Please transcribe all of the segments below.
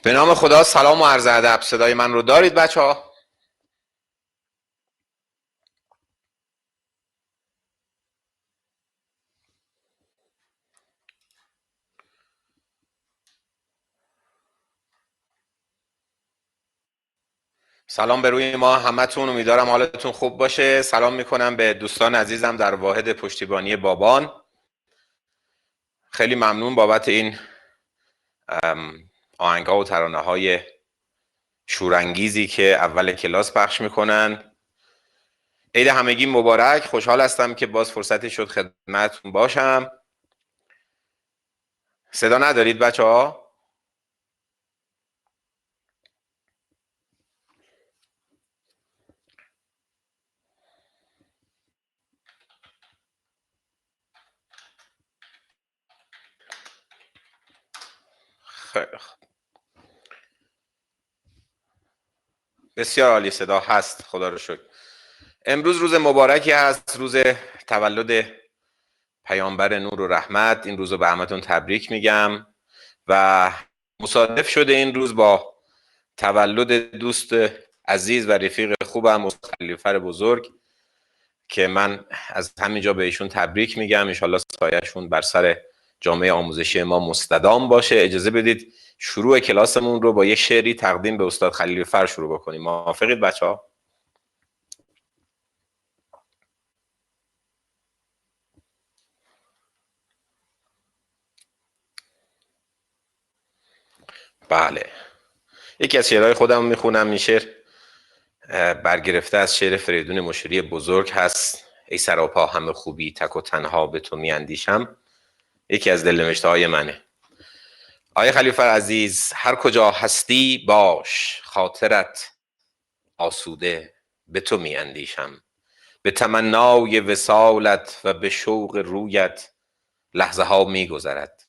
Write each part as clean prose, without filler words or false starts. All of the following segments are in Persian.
به نام خدا. سلام و عرض ادب. صدای من رو دارید بچه ها؟ سلام به روی ما همتون. امیدوارم حالتون خوب باشه. سلام میکنم به دوستان عزیزم در واحد پشتیبانی بابان. خیلی ممنون بابت این آهنگ‌ها و ترانه‌های شورانگیزی که اول کلاس پخش میکنن. عید همگی مبارک. خوشحال هستم که باز فرصتی شد خدمتتون باشم. صدا ندارید بچه ها؟ خیلی خوب. بسیار عالی، صدا هست، خدا رو شکر. امروز روز مبارکی هست، روز تولد پیامبر نور و رحمت. این روز رو به همتون تبریک میگم و مصادف شده این روز با تولد دوست عزیز و رفیق خوبم استاد خلیفر بزرگ که من از همینجا به ایشون تبریک میگم. انشالله سایه‌شون بر سر جامعه آموزشی ما مستدام باشه. اجازه بدید شروع کلاسمون رو با یک شعری تقدیم به استاد خلیفر شروع بکنیم. موافقید بچه ها؟ بله، یکی از شعرهای خودم میخونم. این شعر برگرفته از شعر فریدون مشیری بزرگ هست. ای سراپا همه خوبی، تک و تنها به تو میاندیشم. یکی از دلنوشته های منه. آیه خلیفه عزیز، هر کجا هستی باش، خاطرت آسوده به تو میاندیشم. به تمنای وصالت و به شوق رویت لحظه ها میگذرد.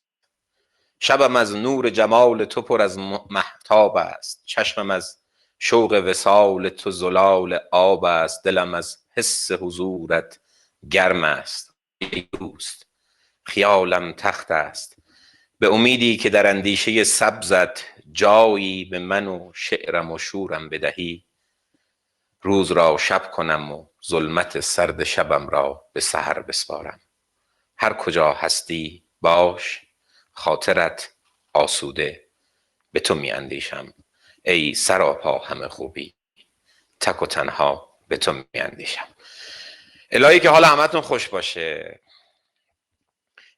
شبم از نور جمال تو پر از مهتاب است، چشمم از شوق وصال تو زلال آب است. دلم از حس حضورت گرم است. ای دوست خیالم تخت است، به امیدی که در اندیشه سبزت جایی به من و شعرم و شورم بدهی. روز را شب کنم و ظلمت سرد شبم را به سحر بسپارم. هر کجا هستی باش، خاطرت آسوده به تو می اندیشم. ای سراپا همه خوبی، تک و تنها به تو می اندیشم. الهی که حال همتون خوش باشه.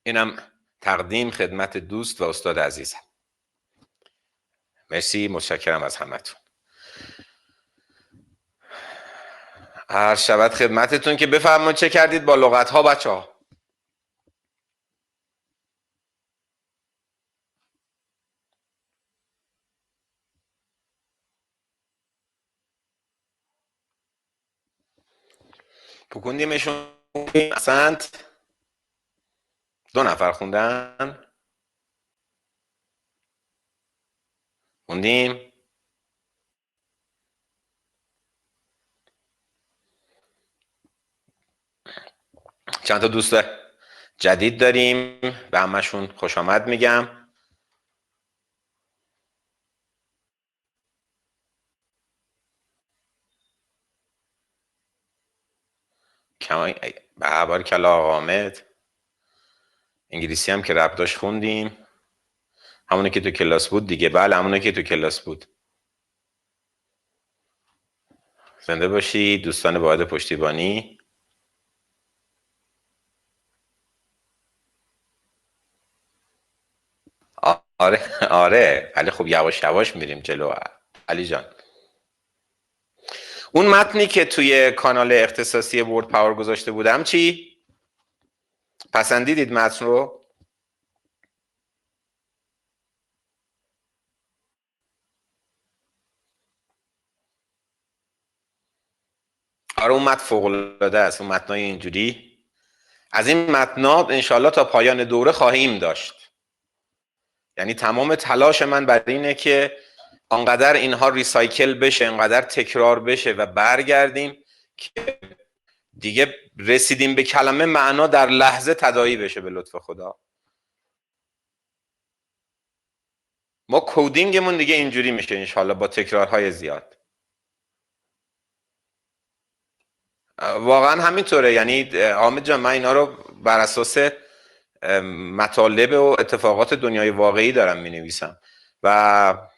اینم تقدیم خدمت دوست و استاد عزیزم. مرسی، متشکرم از همتون. عرض شود خدمتتون که بفرمایید چه کردید با لغت ها بچه ها؟ پکوندیمشون. احسنت. 2 نفر خوندن. خوندیم. چند تا دوست جدید داریم، به همشون خوش آمد میگم. به عبار کلا آقا حامد. انگلیسی هم که رب داشت خوندیم، همونه که تو کلاس بود دیگه. بله، همونه که تو کلاس بود. زنده باشی دوستان واحد پشتیبانی. آره ولی خب یواش یواش میریم جلو علی جان. اون متنی که توی کانال اختصاصی ورد پاور گذاشته بودم چی؟ پسندیدید متن رو؟ آره اون متن فوق العاده است. اون متنای اینجوری از این متنا انشالله تا پایان دوره خواهیم داشت. یعنی تمام تلاش من بر اینه که انقدر اینها ریسایکل بشه، انقدر تکرار بشه و برگردیم که دیگه رسیدیم به کلمه معنا در لحظه تداعی بشه به لطف خدا. ما کدینگمون دیگه اینجوری میشه انشالله با تکرارهای زیاد. واقعا همینطوره. یعنی حامد جان من اینا رو بر اساس مطالب و اتفاقات دنیای واقعی دارم می نویسم و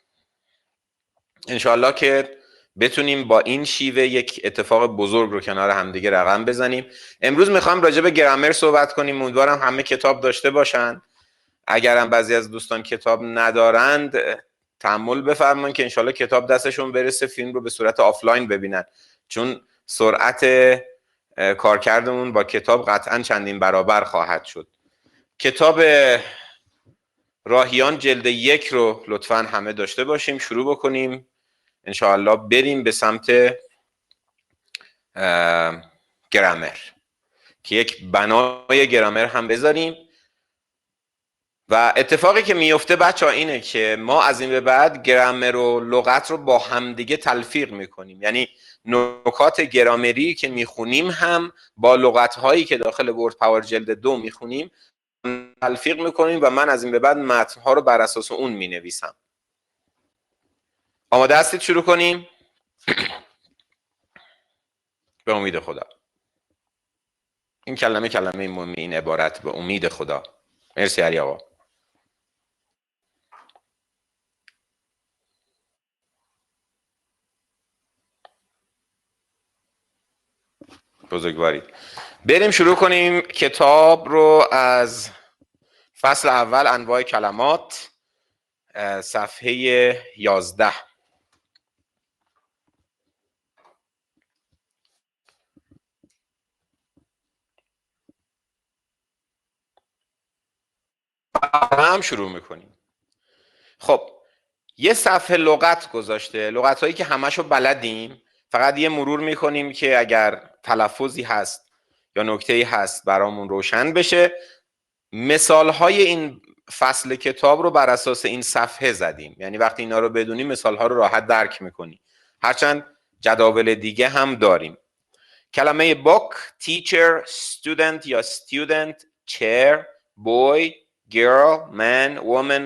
انشالله که بتونیم با این شیوه یک اتفاق بزرگ رو کنار همدیگه رقم بزنیم. امروز میخوام راجع به گرامر صحبت کنیم. امیدوارم همه کتاب داشته باشن. اگرم بعضی از دوستان کتاب ندارند تحمل بفرمایید که انشالله کتاب دستشون برسه فیلم رو به صورت آفلاین ببینن، چون سرعت کارکردمون با کتاب قطعا چندین برابر خواهد شد. کتاب راهیان جلد 1 رو لطفاً همه داشته باشیم. شروع بکنیم انشاءالله بریم به سمت گرامر که یک بنای گرامر هم بذاریم. و اتفاقی که میفته بچه‌ها اینه که ما از این به بعد گرامر و لغت رو با همدیگه تلفیق میکنیم. یعنی نکات گرامری که میخونیم هم با لغت‌هایی که داخل ورد پاور جلد 2 میخونیم تلفیق میکنیم و من از این به بعد متن‌ها رو بر اساس اون مینویسم. آماده هستید شروع کنیم؟ به امید خدا. این کلمه مهمی، این عبارت به امید خدا. مرسی علی آقا. بزرگوارید. بریم شروع کنیم کتاب رو از فصل اول انواع کلمات، صفحه 11. هم شروع میکنیم. خب یه صفحه لغت گذاشته، لغت هایی که همشو بلدیم، فقط یه مرور میکنیم که اگر تلفظی هست یا نکته‌ای هست برامون روشن بشه. مثال های این فصل کتاب رو بر اساس این صفحه زدیم، یعنی وقتی اینا رو بدونیم مثال ها رو راحت درک میکنیم، هرچند جداول دیگه هم داریم. کلمه book، teacher، student یا student، chair، boy، girl، man، woman،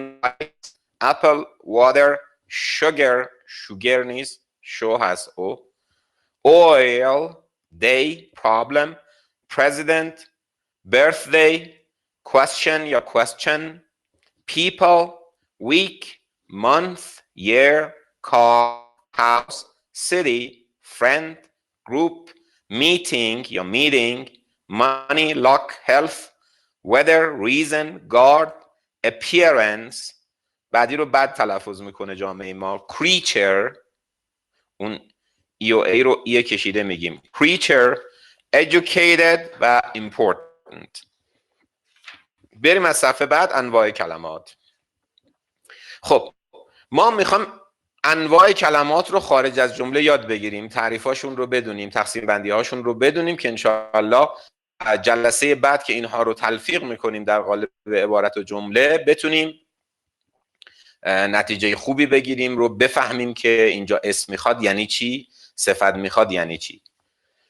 apple، water، sugar، sugar نیست، شو هست او، oil، day، problem، president، birthday، question یا question، people، week، month، year، car، house، city، friend، group، meeting یا meeting، money، luck، health، weather، reason، guard، appearance. بعدی رو بد تلفظ میکنه جامعه ما. creature، اون ای و ای رو ای کشیده میگیم creature، educated و important. بریم از صفحه بعد انواع کلمات. خب ما میخوام انواع کلمات رو خارج از جمله یاد بگیریم، تعریفاشون رو بدونیم، تقسیم بندی هاشون رو بدونیم که انشاءالله جلسه بعد که اینها رو تلفیق میکنیم در قالب عبارت و جمله بتونیم نتیجه خوبی بگیریم، رو بفهمیم که اینجا اسم میخواد یعنی چی، صفت میخواد یعنی چی.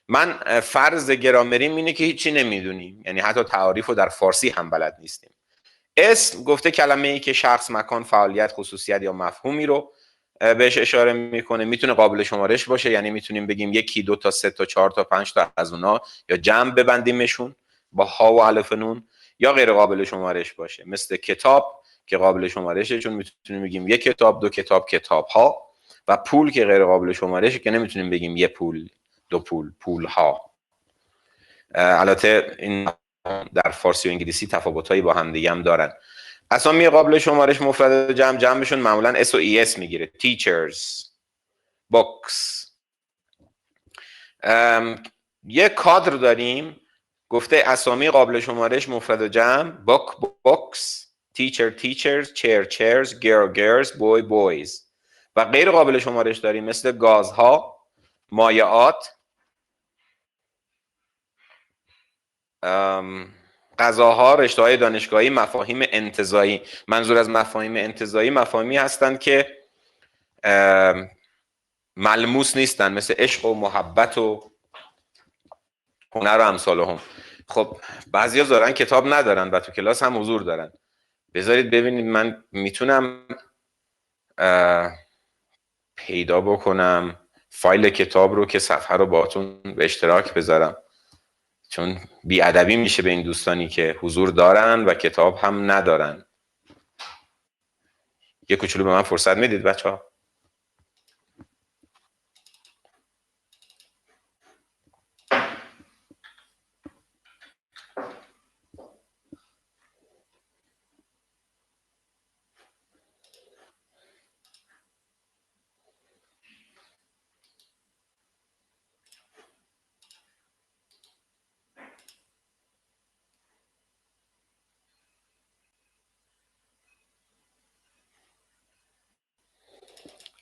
من فرض گرامریم اینه که هیچی نمیدونیم، یعنی حتی تعاریف رو در فارسی هم بلد نیستیم. اسم گفته کلمه ای که شخص، مکان، فعالیت، خصوصیت یا مفهومی رو بهش اشاره میکنه. میتونه قابل شمارش باشه، یعنی میتونیم بگیم 1، 2 تا، 3 تا، 4 تا، 5 تا از اونا، یا جمع ببندیمشون با ها و الف نون، یا غیر قابل شمارش باشه مثل کتاب که قابل شمارشه، چون میتونیم بگیم 1 کتاب، 2 کتاب، کتاب ها، و پول که غیر قابل شمارشه که نمیتونیم بگیم 1 پول، 2 پول، پول ها. البته این در فارسی و انگلیسی تفاوتایی با هم دیگه هم دارن. اسامی قابل شمارش مفرد جمعشون معمولا S و ES میگیره. teachers، books. یه کادر داریم گفته اسامی قابل شمارش مفرد جمع book، books، teacher، teachers، chair، chairs، girl، girls، boy، boys. و غیر قابل شمارش داریم مثل گازها، مایعات، غذاها، رشته‌های دانشگاهی، مفاهیم انتزاعی. منظور از مفاهیم انتزاعی مفاهیمی هستند که ملموس نیستن، مثل عشق و محبت و هنر و امثالهم. خب بعضیا دارن کتاب ندارن و تو کلاس هم حضور دارن. بذارید ببینید من میتونم پیدا بکنم فایل کتاب رو که صفحه رو باهاتون به اشتراک بذارم، چون بیادبی میشه به این دوستانی که حضور دارن و کتاب هم ندارن. یه کوچولو به من فرصت میدید بچه ها؟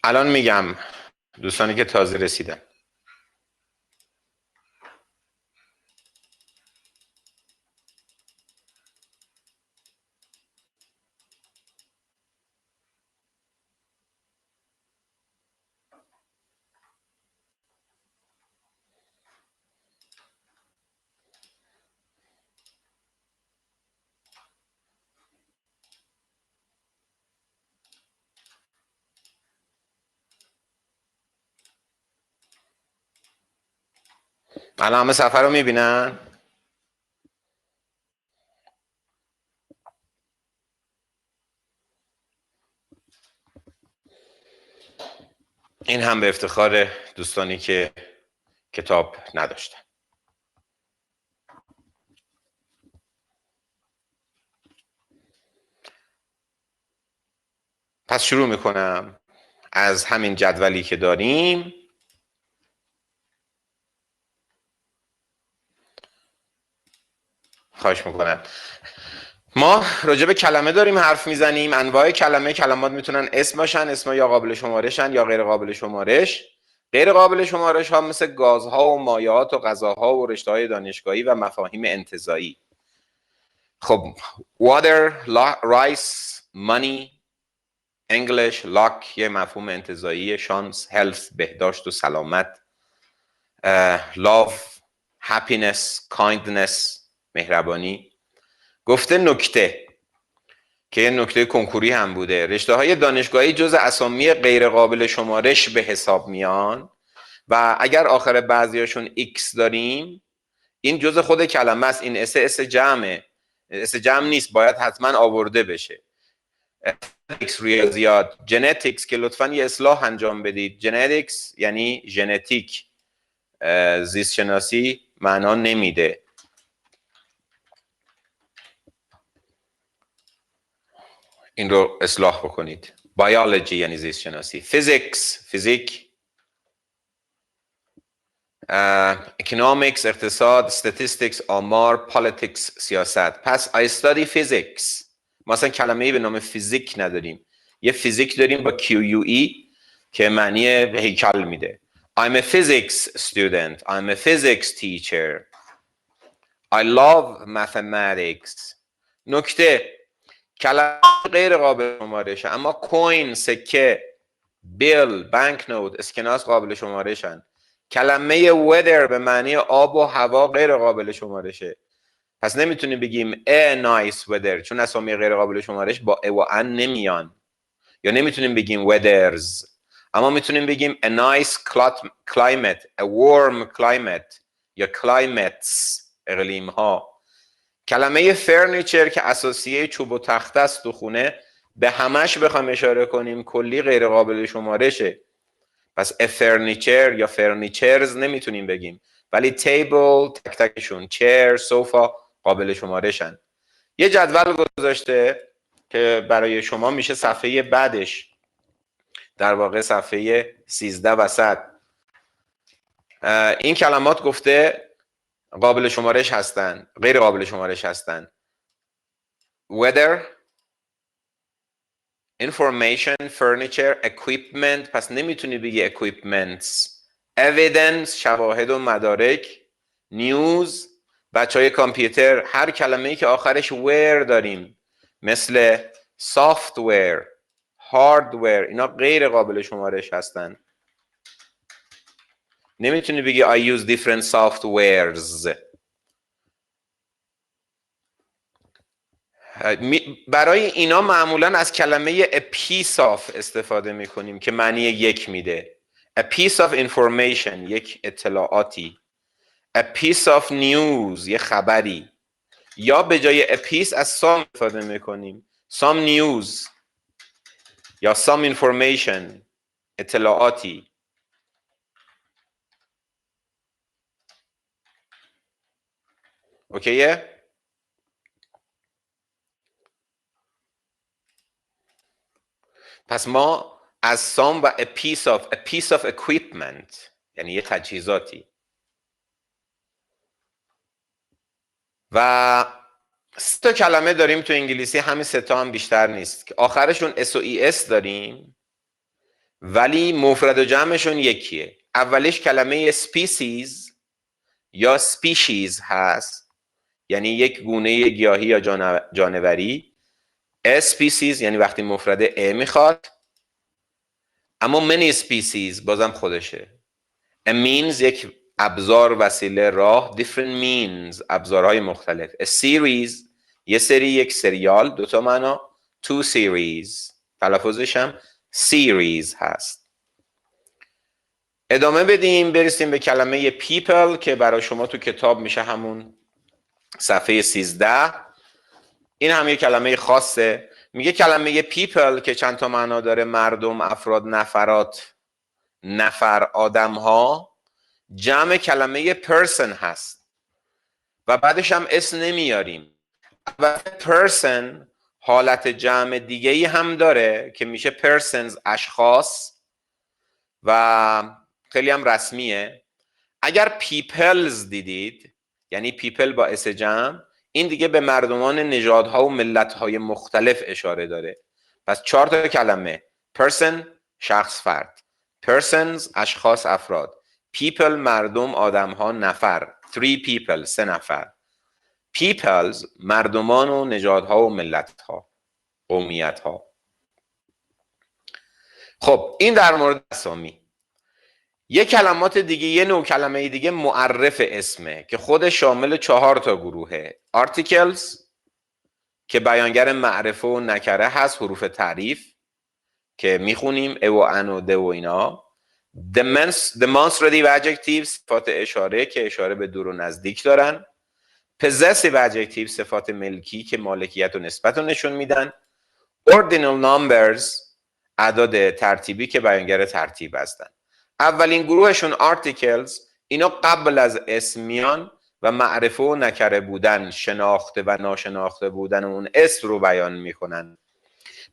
الان میگم دوستانی که تازه رسیدن. الان همه صفحه رو میبینن؟ این هم به افتخار دوستانی که کتاب نداشتن. پس شروع میکنم از همین جدولی که داریم. خواهش میکنم. ما راجع به کلمه داریم حرف میزنیم. انواع کلمه، کلمات میتونن اسم باشن، اسم یا قابل شمارشن یا غیر قابل شمارش. غیر قابل شمارش ها مثل گازها و مایعات و غذاها و رشته‌های دانشگاهی و مفاهیم انتزاعی. خب water, rice, money, English, luck یه مفهوم انتزاعی، شانس، health بهداشت و سلامت، love, happiness, kindness مهربانی. گفته نکته که یه نکته کنکوری هم بوده، رشته های دانشگاهی جز اسامی غیر قابل شمارش به حساب میان و اگر آخر بعضیاشون X داریم این جز خود کلمه است. این اس جمعه، اس جمع نیست، باید حتما آورده بشه. ریاضیات، ژنتیکس که لطفا یه اصلاح انجام بدید. ژنتیکس یعنی ژنتیک، زیست شناسی معنا نمیده. این رو اصلاح بکنید. بیولوژی یعنی زیست شناسی. فیزیکس، فیزیک. اکونومیکس اقتصاد، statistics آمار، پالیتیکس سیاست. پس I study physics. ما اصلا کلمه‌ای به نام فیزیک نداریم. یه فیزیک داریم با QUE که معنی هیکل میده. I'm a physics student. I'm a physics teacher. I love mathematics. نکته کلمه غیر قابل شمارشه، اما کوین، سکه، بیل، بانک نوت، اسکناس قابل شمارشن. کلمه weather به معنی آب و هوا غیر قابل شمارشه. پس نمیتونیم بگیم a nice weather چون اسامی غیر قابل شمارش با ا و ان نمیان. یا نمیتونیم بگیم weathers، اما میتونیم بگیم a nice climate, a warm climate یا climates اقلیم ها. کلمه فرنیچر که اساسیه چوب و تخته است و خونه، به همش بخوام اشاره کنیم کلی غیر قابل شمارشه. پس فرنیچر یا فرنیچرز نمیتونیم بگیم، ولی تیبل تک تکشون، چیر، سوفا قابل شمارشن. یه جدول گذاشته که برای شما میشه صفحه بعدش، در واقع صفحه 13 وسط. این کلمات گفته قابل شمارش هستن، غیر قابل شمارش هستن. weather، information، furniture، equipment. پس نمیتونی بگی equipments. evidence، شواهد و مدارک. news، بچه های کامپیوتر هر کلمه‌ای که آخرش where داریم مثل software، hardware، اینا غیر قابل شمارش هستن. نمیتونی بگی I use different softwares. برای اینا معمولا از کلمه a piece of استفاده میکنیم که معنی یک میده. a piece of information یک اطلاعاتی، a piece of news یه خبری، یا به جای a piece از some استفاده میکنیم، some news یا some information اطلاعاتی. اوکیه؟ پس ما از some و a piece of equipment یعنی یه تجهیزاتی. و 3 تا کلمه داریم تو انگلیسی، همین 3 تا هم بیشتر نیست که آخرشون s و es داریم ولی مفرد و جمعشون یکیه. اولیش کلمه species یا species هست، یعنی یک گونه گیاهی یا جانوری. species یعنی وقتی مفرد a میخواد، اما many species بازم خودشه. a means یک ابزار، وسیله، راه. different means ابزارهای مختلف. a series یه سری، یک سریال، 2 تا معنا. 2 series تلفظش هم series هست. ادامه بدیم برسیم به کلمه people که برای شما تو کتاب میشه همون صفحه 13. این هم یه کلمه خاصه. میگه کلمه people که چند تا معنا داره: مردم، افراد، نفرات، نفر، آدم ها. جمع کلمه person هست و بعدش هم اسم نمیاریم. و person حالت جمع دیگه ای هم داره که میشه persons اشخاص و خیلی هم رسمیه. اگر peoples دیدید یعنی people با اس جمع، این دیگه به مردمان نژادها و ملت‌های مختلف اشاره داره. پس 4 تا کلمه: person شخص فرد، persons اشخاص افراد، people مردم آدم‌ها نفر، 3 people 3 نفر، peoples مردمان و نژادها و ملت‌ها قومیت‌ها. خب این در مورد اسامی. یه کلمات دیگه، یه نوع کلمه دیگه معرف اسمه که خود شامل 4 تا گروهه. articles که بیانگر معرفه و نکره هست، حروف تعریف که میخونیم ا و ان و د و اینا. demonstrative adjectives صفات اشاره که اشاره به دور و نزدیک دارن. possessive adjectives صفات ملکی که مالکیت و نسبت رو نشون میدن. ordinal numbers اعداد ترتیبی که بیانگر ترتیب هستن. اولین گروهشون articles، اینا قبل از اسم میان و معرفه و نکره بودن، شناخته و ناشناخته بودن اون اسم رو بیان میکنن.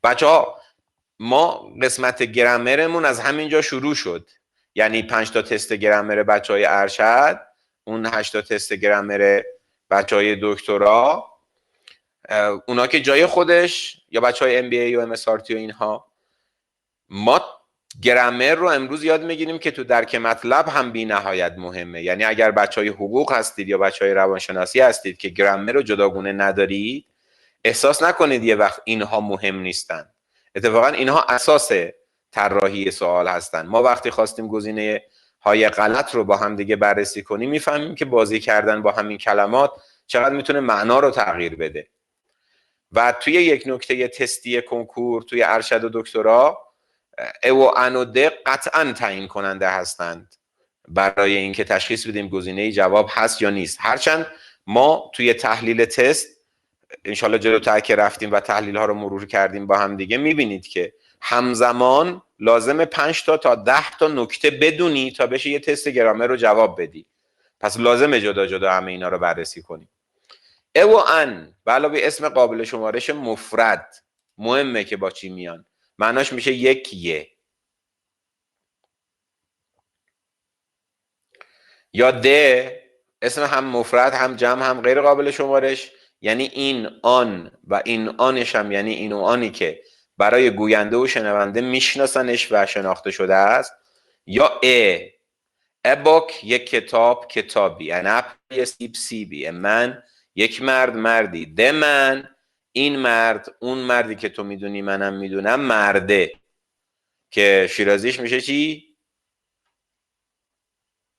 بچه‌ها ما قسمت گرامرمون از همینجا شروع شد، یعنی 5 تا تست گرامر بچهای ارشد، اون 8 تا تست گرامر بچهای دکترا، اونا که جای خودش، یا بچهای MBA و MSRT و اینها. ما گرامر رو امروز یاد میگیریم که تو درک مطلب هم بی نهایت مهمه. یعنی اگر بچهای حقوق هستید یا بچهای روانشناسی هستید که گرامر رو جداگونه ندارید، احساس نکنید یه وقت اینها مهم نیستن. اتفاقا اینها اساس طراحی سوال هستن. ما وقتی خواستیم گزینه های غلط رو با هم دیگه بررسی کنیم، میفهمیم که بازی کردن با همین کلمات چقدر میتونه معنا رو تغییر بده. و توی یک نکته تستی کنکور توی ارشد و دکترا، ا و ان و د قطعا تعیین کننده هستند برای اینکه تشخیص بدیم گزینه جواب هست یا نیست. هرچند ما توی تحلیل تست انشالله جلوتر که رفتیم و تحلیل ها رو مرور کردیم با هم دیگه، میبینید که همزمان لازم 5 تا 10 تا نکته بدونی تا بشه یه تست گرامر رو جواب بدی. پس لازمه جدا جدا همه اینا رو بررسی کنیم. ا و ان به علاوه اسم قابل شمارش مفرد مهمه که با چی میان. معناش میشه یک یه. یا د اسم هم مفرد هم جمع هم غیر قابل شمارش، یعنی این آن و این آنش هم یعنی این و آنی که برای گوینده و شنونده میشناسنش و شناخته شده است. یا a book یک کتاب کتابی، an apple یه سیب سیبی، a man یک مرد مردی، the man این مرد اون مردی که تو میدونی منم میدونم مرده، که شیرازیش میشه چی؟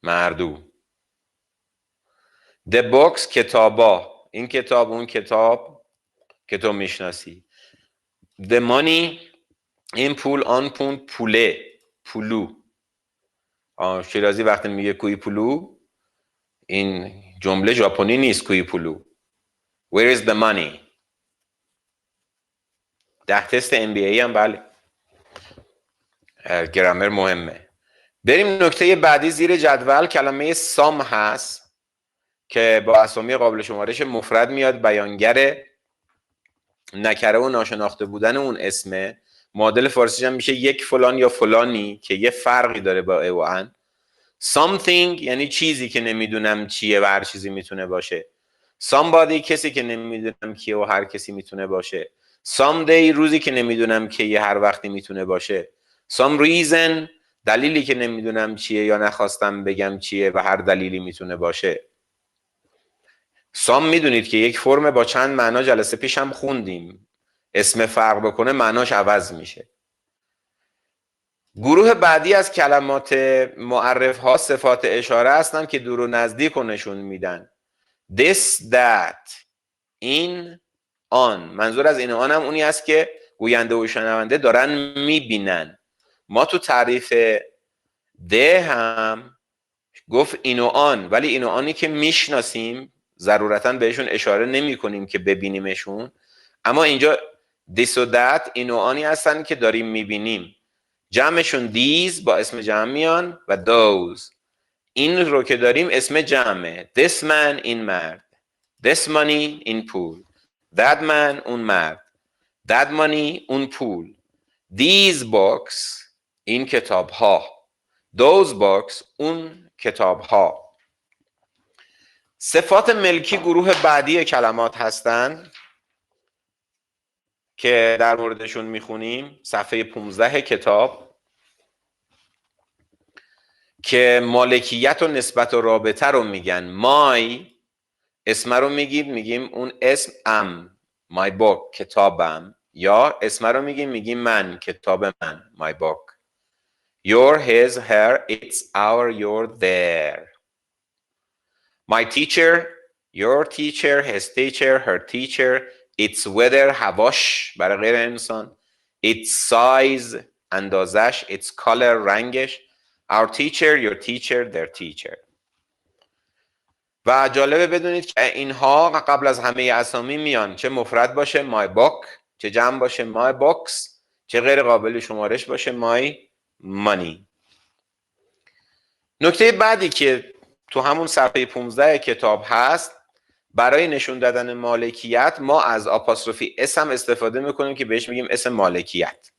مردو. the books کتابا، این کتاب اون کتاب که تو میشناسی. the money این پول، آن پوند، پوله، پولو. شیرازی وقتی میگه کوی پولو، این جمله ژاپنی نیست. کوی پولو. where is the money. 10 تست MBA هم بله، گرامر مهمه. بریم نکته بعدی. زیر جدول کلمه سام هست که با اسامی قابل شمارش مفرد میاد، بیانگر نکره و ناشناخته بودن اون اسمه. معادل فارسیش هم میشه یک فلان یا فلانی که یه فرقی داره با ا و ان. something یعنی چیزی که نمیدونم چیه و هر چیزی میتونه باشه. somebody کسی که نمیدونم کیه و هر کسی میتونه باشه. someday روزی که نمیدونم کیه هر وقتی میتونه باشه. some reason دلیلی که نمیدونم چیه یا نخواستم بگم چیه و هر دلیلی میتونه باشه. سام میدونید که یک فرم با چند معنا، جلسه پیش هم خوندیم. اسم فرق بکنه معناش عوض میشه. گروه بعدی از کلمات معرف ها صفات اشاره هستن که دور و نزدیک رو نشون میدن. this, that، این، آن. منظور از این آن هم اونی است که گوینده و شنونده دارن میبینن. ما تو تعریف ده هم گفت این و آن، ولی این و آنی که میشناسیم ضرورتا بهشون اشاره نمی کنیم که ببینیمشون. اما اینجا this و that این و آنی هستن که داریم میبینیم. جمعشون these با اسم جمع میان و those. این رو که داریم اسم جمعه. this man این مرد. this money این پول. that man اون مرد. that money اون پول. these books این کتاب ها. those books اون کتاب ها. صفات ملکی گروه بعدی کلمات هستند که در موردشون میخونیم صفحه 15 کتاب، که مالکیت و نسبت و رابطه رو میگن. مای اسم رو میگیم اون اسم ام، my book کتابم، یا اسم رو میگیم من کتاب من، my book. your, his, her, it's, our, your, their. my teacher your teacher, his teacher, her teacher, its weather هواش برای غیر انسان، its size اندازش، its color رنگش، our teacher, your teacher, their teacher. و جالبه بدونید که اینها قبل از همه اسامی میان، چه مفرد باشه my book، چه جمع باشه my books، چه غیر قابل شمارش باشه my money. نکته بعدی که تو همون صفحه 15 کتاب هست، برای نشون دادن مالکیت ما از آپاستروفی اس هم استفاده میکنیم که بهش میگیم اسم مالکیت.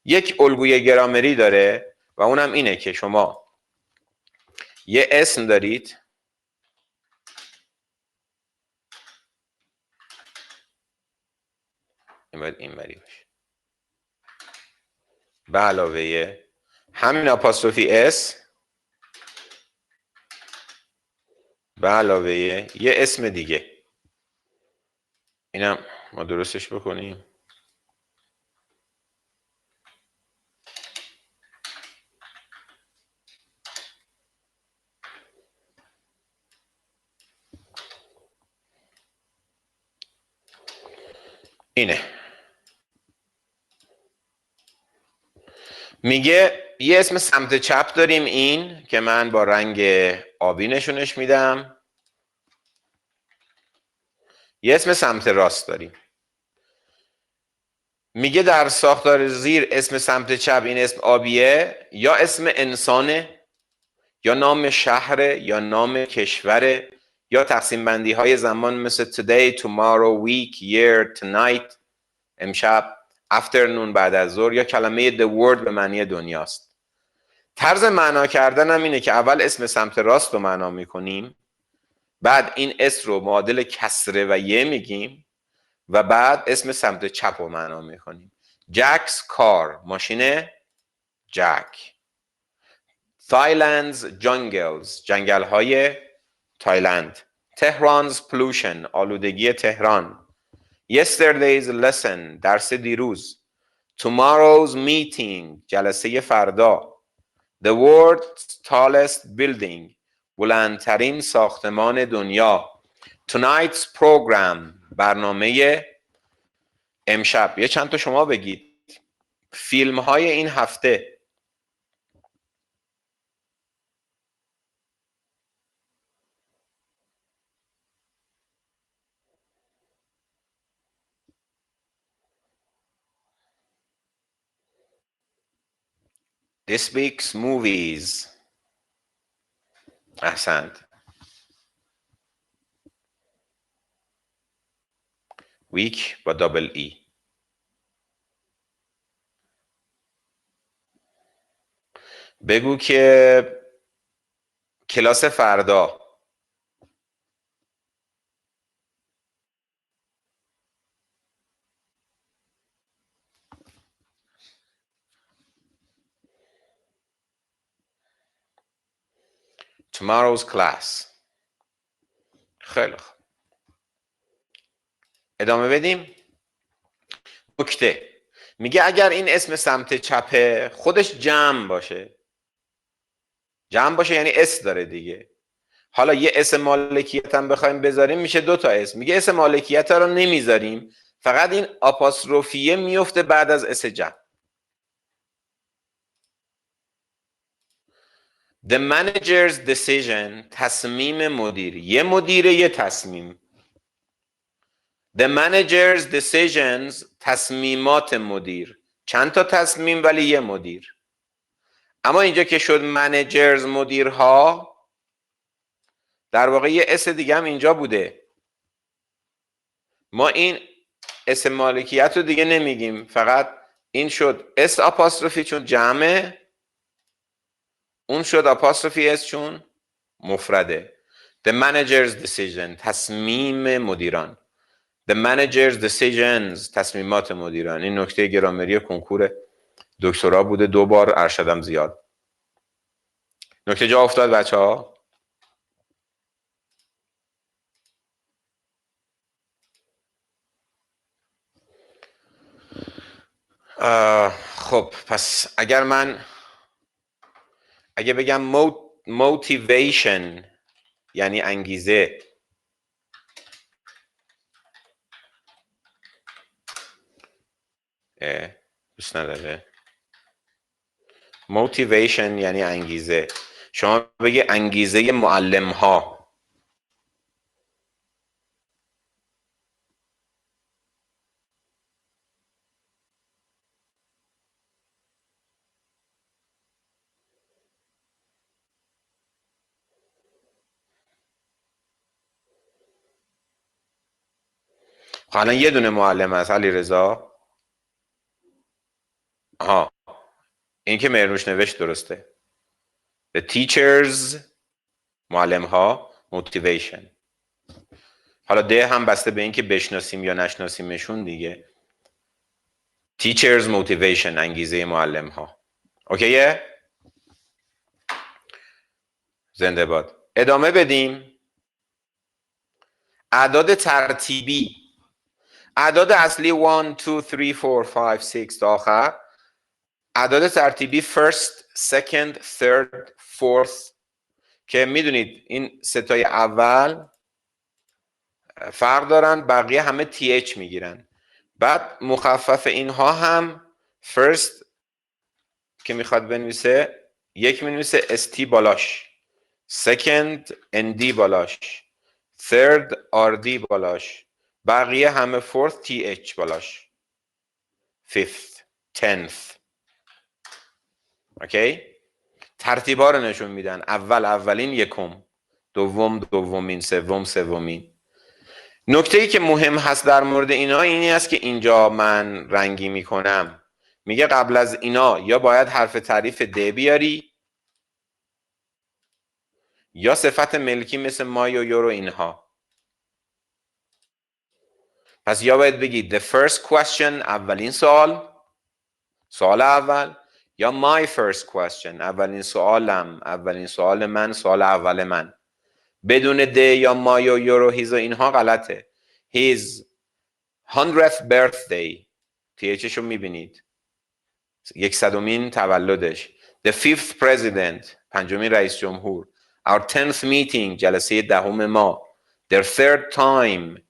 یک الگوی گرامری داره و اونم اینه که شما یه اسم دارید این باید این بری باشه، به علاوه همین آپاستروفی اس به علاوه یه اسم دیگه. اینم ما درستش بکنیم. اینه، میگه یه اسم سمت چپ داریم این که من با رنگ آبی نشونش میدم، یه اسم سمت راست داریم. میگه در ساختار زیر اسم سمت چپ این اسم آبیه یا اسم انسانه یا نام شهره یا نام کشوره یا تقسیم بندی های زمان مثل today, tomorrow, week, year, tonight امشب، afternoon بعد از ظهر، یا کلمه the world به معنی دنیاست. طرز معنا کردن هم اینه که اول اسم سمت راست رو معنا میکنیم، بعد این اس رو معادل کسره و یه میگیم و بعد اسم سمت چپ رو معنا میکنیم. جکس کار، ماشین جک. Thailand's jungles، جنگل های تایلند. Tehran's pollution، آلودگی تهران. Yesterday's lesson، درس دیروز. Tomorrow's meeting، جلسه فردا. The world's tallest building، بلندترین ساختمان دنیا. Tonight's program، برنامه امشب یه چند تا شما بگید فیلم های این هفته. This week's movies. احسنت. ویک با دابل ای. بگو که کلاس فردا. Tomorrow's class. خیلی خوب. ادامه بدیم. نکته میگه اگر این اسم سمت چپه خودش جمع باشه. جمع باشه یعنی اس داره دیگه. حالا یه اسم مالکیت هم بخوایم بذاریم میشه 2 تا اسم. میگه اسم مالکیت رو نمیذاریم، فقط این آپاستروفیه میفته بعد از اس جمع. The manager's decision. تصمیم مدیر. یه مدیره یه تصمیم. The manager's decisions. تصمیمات مدیر. چند تا تصمیم ولی یه مدیر. اما اینجا که شد managers مدیرها، در واقع یه اس دیگه هم اینجا بوده. ما این اسم مالکیت رو دیگه نمیگیم، فقط این شد اس آپاستروفی چون جمعه، اون شد آپاستروفی اس چون مفرده. The manager's decision. تصمیم مدیران. The manager's decisions. تصمیمات مدیران. این نکته گرامری کنکور دکترا بوده، 2 بار ارشدم زیاد. نکته جا افتاد بچه ها؟ خب پس اگه بگم motivation یعنی انگیزه، دوست نداره. motivation یعنی انگیزه. شما بگی انگیزه معلم ها. الان یه دونه معلم هست علیرضا. آها، این که مهرنوش نوشت درسته. The teachers معلم ها motivation. حالا ده هم بسته به این که بشناسیم یا نشناسیمشون دیگه. Teachers motivation انگیزه معلم ها. اوکیه؟ زنده باد. ادامه بدیم. اعداد ترتیبی. اعداد اصلی 1 2 3 4 5 6 تا آخر. اعداد ترتیبی first, second, third, fourth که میدونید این ستای اول فرق دارن، بقیه همه th میگیرن. بعد مخفف اینها هم first که میخواد بنویسه یک مینویسه st بالاش، second nd بالاش، third rd بالاش، بقیه همه fourth th بالاش، fifth tenth. اوکی؟ ترتیبا رو نشون میدن. اولین یکم، دوم دومین، سوم سومین. نکته ای که مهم هست در مورد اینا اینی است که اینجا من رنگی میکنم. میگه قبل از اینا یا باید حرف تعریف د بیاری یا صفت ملکی مثل مای و یورو اینها. پس یا باید بگی the first question اولین سوال اول، یا my first question اولین سوالم، اولین سوال من، سوال اول من. بدون د یا مای و یورو هیز و اینها غلطه. his 100th birthday THش رو میبینید، 100مین تولدش. the 5th president پنجمین رئیس جمهور. our 10th meeting جلسه 10 ما. their third time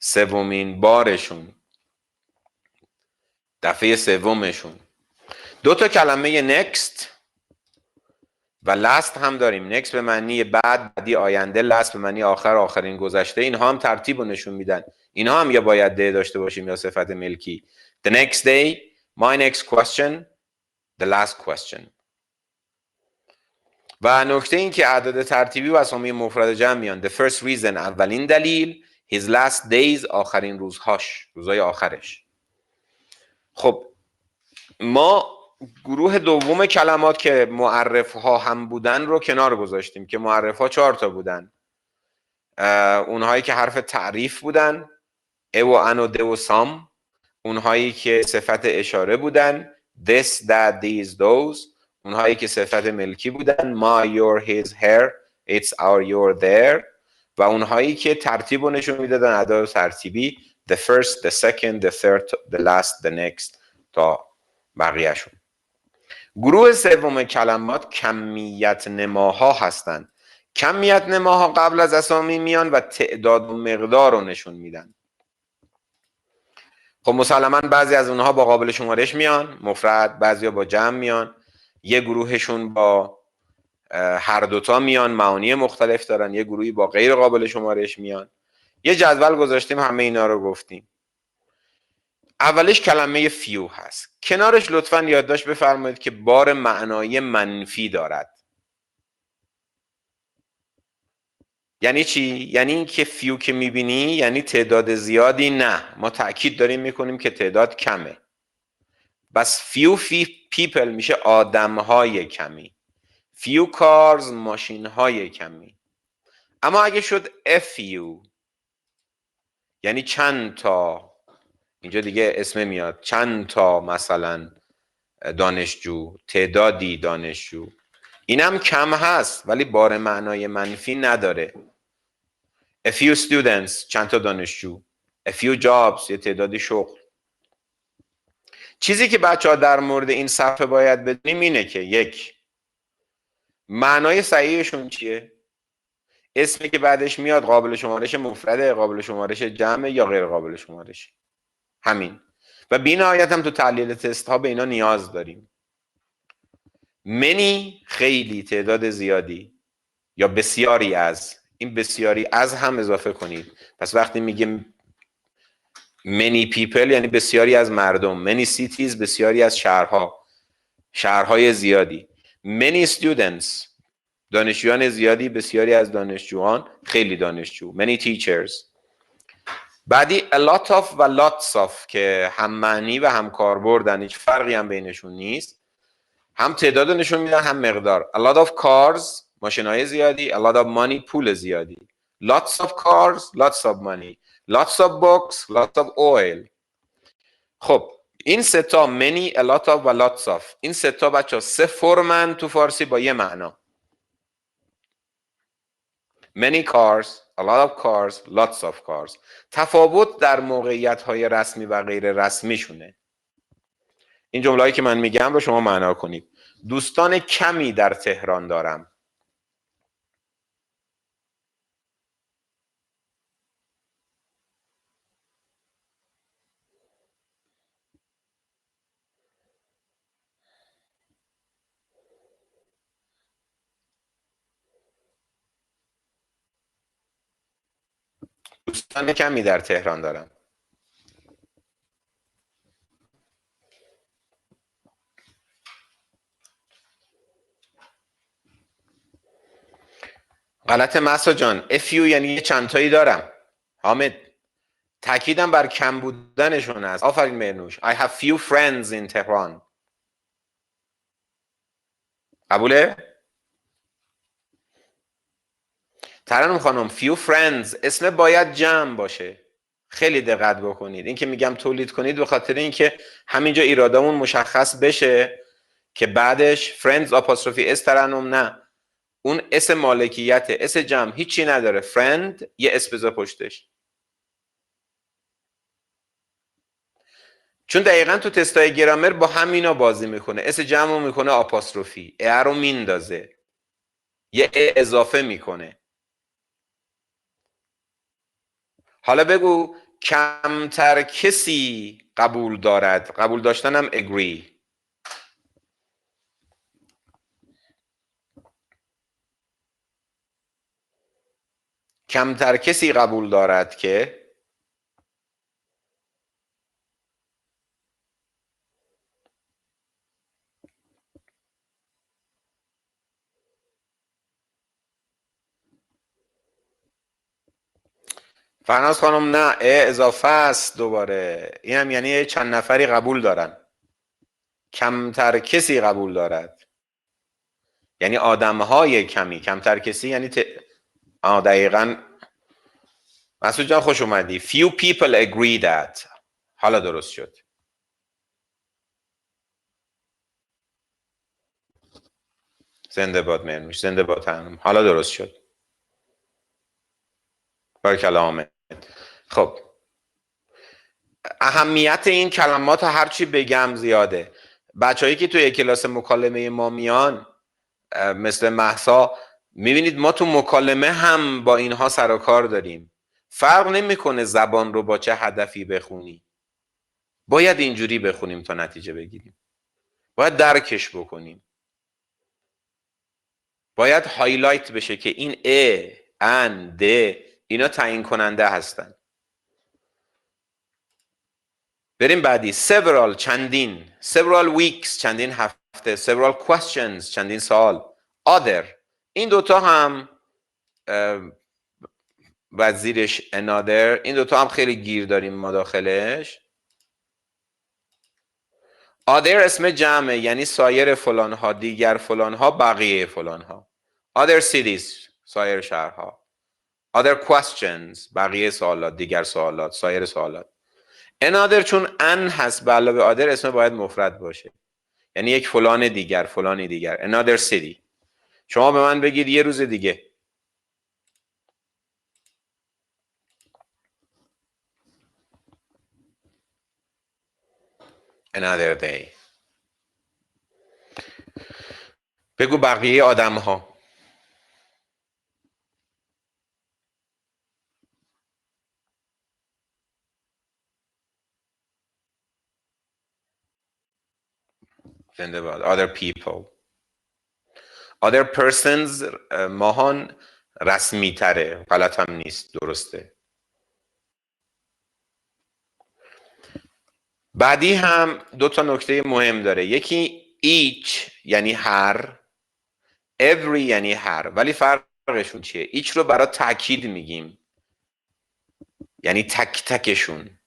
سومین بارشون، دفعه سومشون. دو تا کلمه next و last هم داریم. next به معنی بعد، بعدی، آینده. last به معنی آخر، آخرین، گذشته. اینها هم ترتیب رو نشون میدن. اینها هم یا باید ده داشته باشیم یا صفت ملکی. The next day, my next question, the last question. و نکته این که اعداد ترتیبی و اسامی مفرد جمع میان. The first reason، اولین دلیل. His last days، آخرین روزهاش، روزهای آخرش. خب ما گروه دوم کلمات که معرف ها هم بودن رو کنار گذاشتیم که معرف ها 4 تا بودن. اونهایی که حرف تعریف بودن، ا و ان و د و سام. اونهایی که صفت اشاره بودن، this, that, these, those. اونهایی که صفت ملکی بودن، my, your, his, her, it's, our, your, their. و اونهایی که ترتیب رو نشون میدادن، اعداد ترتیبی، the first, the second, the third, the last, the next تا بقیهشون. گروه سوم کلمات کمیت نماها هستند. کمیت نماها قبل از اسامی میان و تعداد و مقدار رو نشون میدن. خب مسلماً بعضی از اونها با قابل شمارش میان مفرد، بعضی با جمع میان، یه گروهشون با هر دوتا میان، معانی مختلف دارن، یه گروهی با غیر قابل شمارش میان. یه جدول گذاشتیم، همه اینا رو گفتیم. اولش کلمه فیو هست. کنارش لطفاً یادداشت بفرمایید که بار معنایی منفی دارد. یعنی چی؟ یعنی این که فیو که میبینی یعنی تعداد زیادی نه. ما تأکید داریم میکنیم که تعداد کمه. بس few people میشه آدمهای کمی. few cars ماشینهای کمی. اما اگه شد a few یعنی چند تا، اینجا دیگه اسم میاد، چند تا مثلا دانشجو، تعدادی دانشجو، اینم کم هست ولی بار معنای منفی نداره. a few students چند تا دانشجو، a few jobs یه تعدادی شغل. چیزی که بچه‌ها در مورد این صفحه باید بدونیم اینه که یک، معنای صحیحشون چیه؟ اسمی که بعدش میاد قابل شمارش مفرده، قابل شمارش جمع یا غیر قابل شمارش. همین. و بی‌نهایت هم تو تحلیل تست ها به اینا نیاز داریم. many خیلی، تعداد زیادی، یا بسیاری از. این بسیاری از هم اضافه کنید. پس وقتی میگیم many people یعنی بسیاری از مردم. many cities بسیاری از شهرها، شهرهای زیادی. many students دانشجویان زیادی، بسیاری از دانشجویان، خیلی دانشجو. many teachers. بعدی a lot of و lots of که هم معنی و هم کاربردن، هیچ فرقی هم بینشون نیست. هم تعداد نشون میدن هم مقدار. a lot of cars ماشین‌های زیادی، a lot of money پول زیادی. lots of cars lots of money. lots of books lots of oil. خب این سه تا many, a lot of و lots of، این سه تا بچه‌ها سه فرمن تو فارسی با یه معنا. many cars, a lot of cars, lots of cars. تفاوت در موقعیت‌های رسمی و غیر رسمی شونه. این جمله‌ای که من میگم رو شما معنا کنید. دوستان کمی در تهران دارم. دوستان کمی در تهران دارم. غلط مسا جان. a few یعنی یه چند تایی دارم. حامد تأکیدم بر کم بودنشون است. آفرین مرنوش. I have few friends in Tehran. قبوله؟ ترنم خانم few friends اسم باید جمع باشه. خیلی دقت بکنید. این که میگم تولید کنید به خاطر اینکه همینجا ایرادمون مشخص بشه که بعدش friends آپاستروفی اس ترنم نه. اون اسم مالکیت، اسم جمع هیچی نداره. friend یه اسم بذار پشتش. چون دقیقاً تو تستای گرامر با همینا بازی میکنه. اسم جمع رو میکنه آپاستروفی، ا رو میندازه، یه ا اضافه میکنه. حالا بگو کمتر کسی قبول دارد. قبول داشتنم agree. کمتر کسی قبول دارد که فرناز خانم نه اضافه است دوباره. این هم یعنی چند نفری قبول دارن. کمتر کسی قبول دارد یعنی آدمهای کمی. کمتر کسی یعنی دقیقاً. مسعود جان خوش اومدی. Few people agree that. حالا درست شد. زنده باد مرنوش، زنده باد هنم. حالا درست شد. بارکالله حامد. خب اهمیت این کلمات هرچی بگم زیاده. بچه‌هایی که توی کلاس مکالمه ما میان مثل مهسا، میبینید ما تو مکالمه هم با اینها سر و کار داریم. فرق نمیکنه زبان رو با چه هدفی بخونی، باید اینجوری بخونیم تا نتیجه بگیریم. باید درکش بکنیم. باید هایلایت بشه که این ان د اینا تعیین کننده هستن. بریم بعدی. several چندین، several weeks چندین هفته، several questions چندین سال، other این دوتا هم وزیرش another، این دوتا هم خیلی گیر داریم ما داخلش. other اسم جمعه یعنی سایر فلان ها، دیگر فلان ها، بقیه فلان ها. other cities سایر شهرها. other questions بقیه سوالات، دیگر سوالات، سایر سوالات. another چون ان هست به علاوه other اسم باید مفرد باشه، یعنی یک فلان دیگر، فلانی دیگر. another city. شما به من بگید یه روز دیگه. another day. بگو بقیه آدم ها. زنده باد. other people. other persons ماهان رسمی تره، غلط هم نیست، درسته. بعدی هم دو تا نکته مهم داره. یکی each یعنی هر، every یعنی هر، ولی فرقشون چیه؟ each رو برای تاکید میگیم، یعنی تک تکشون.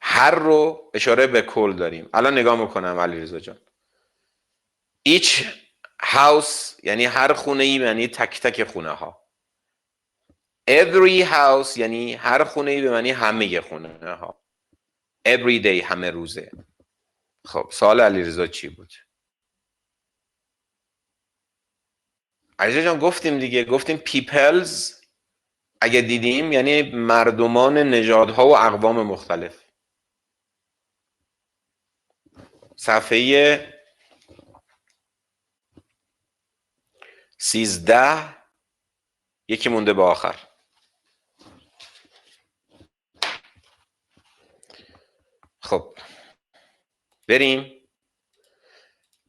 هر رو اشاره به کل داریم. الان نگاه میکنم علیرضا جان. each house یعنی هر خونه ای، یعنی تک تک خونه ها. every house یعنی هر خونه ای به معنی همه خونه ها. every day همه روزه. خب سوال علیرضا چی بود؟ علیرضا جان گفتیم دیگه، گفتیم peoples اگه دیدیم یعنی مردمان نژادها و اقوام مختلف. صفحه 13 یکی مونده به آخر. خب بریم.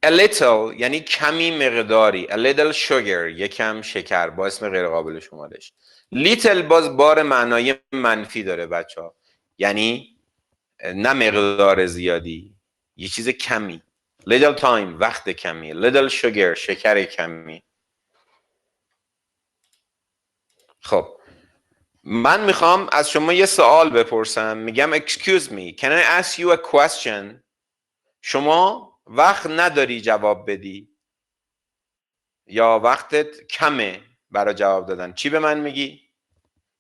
a little یعنی کمی مقداری. a little sugar یکم شکر با اسم غیر قابل شمارش. little باز بار معنای منفی داره بچه ها، یعنی نه مقدار زیادی، یه چیز کمی. little time وقت کمی. little sugar شکر کمی. خب من میخوام از شما یه سوال بپرسم. میگم excuse me can I ask you a question. شما وقت نداری جواب بدی یا وقتت کمه برای جواب دادن، چی به من میگی؟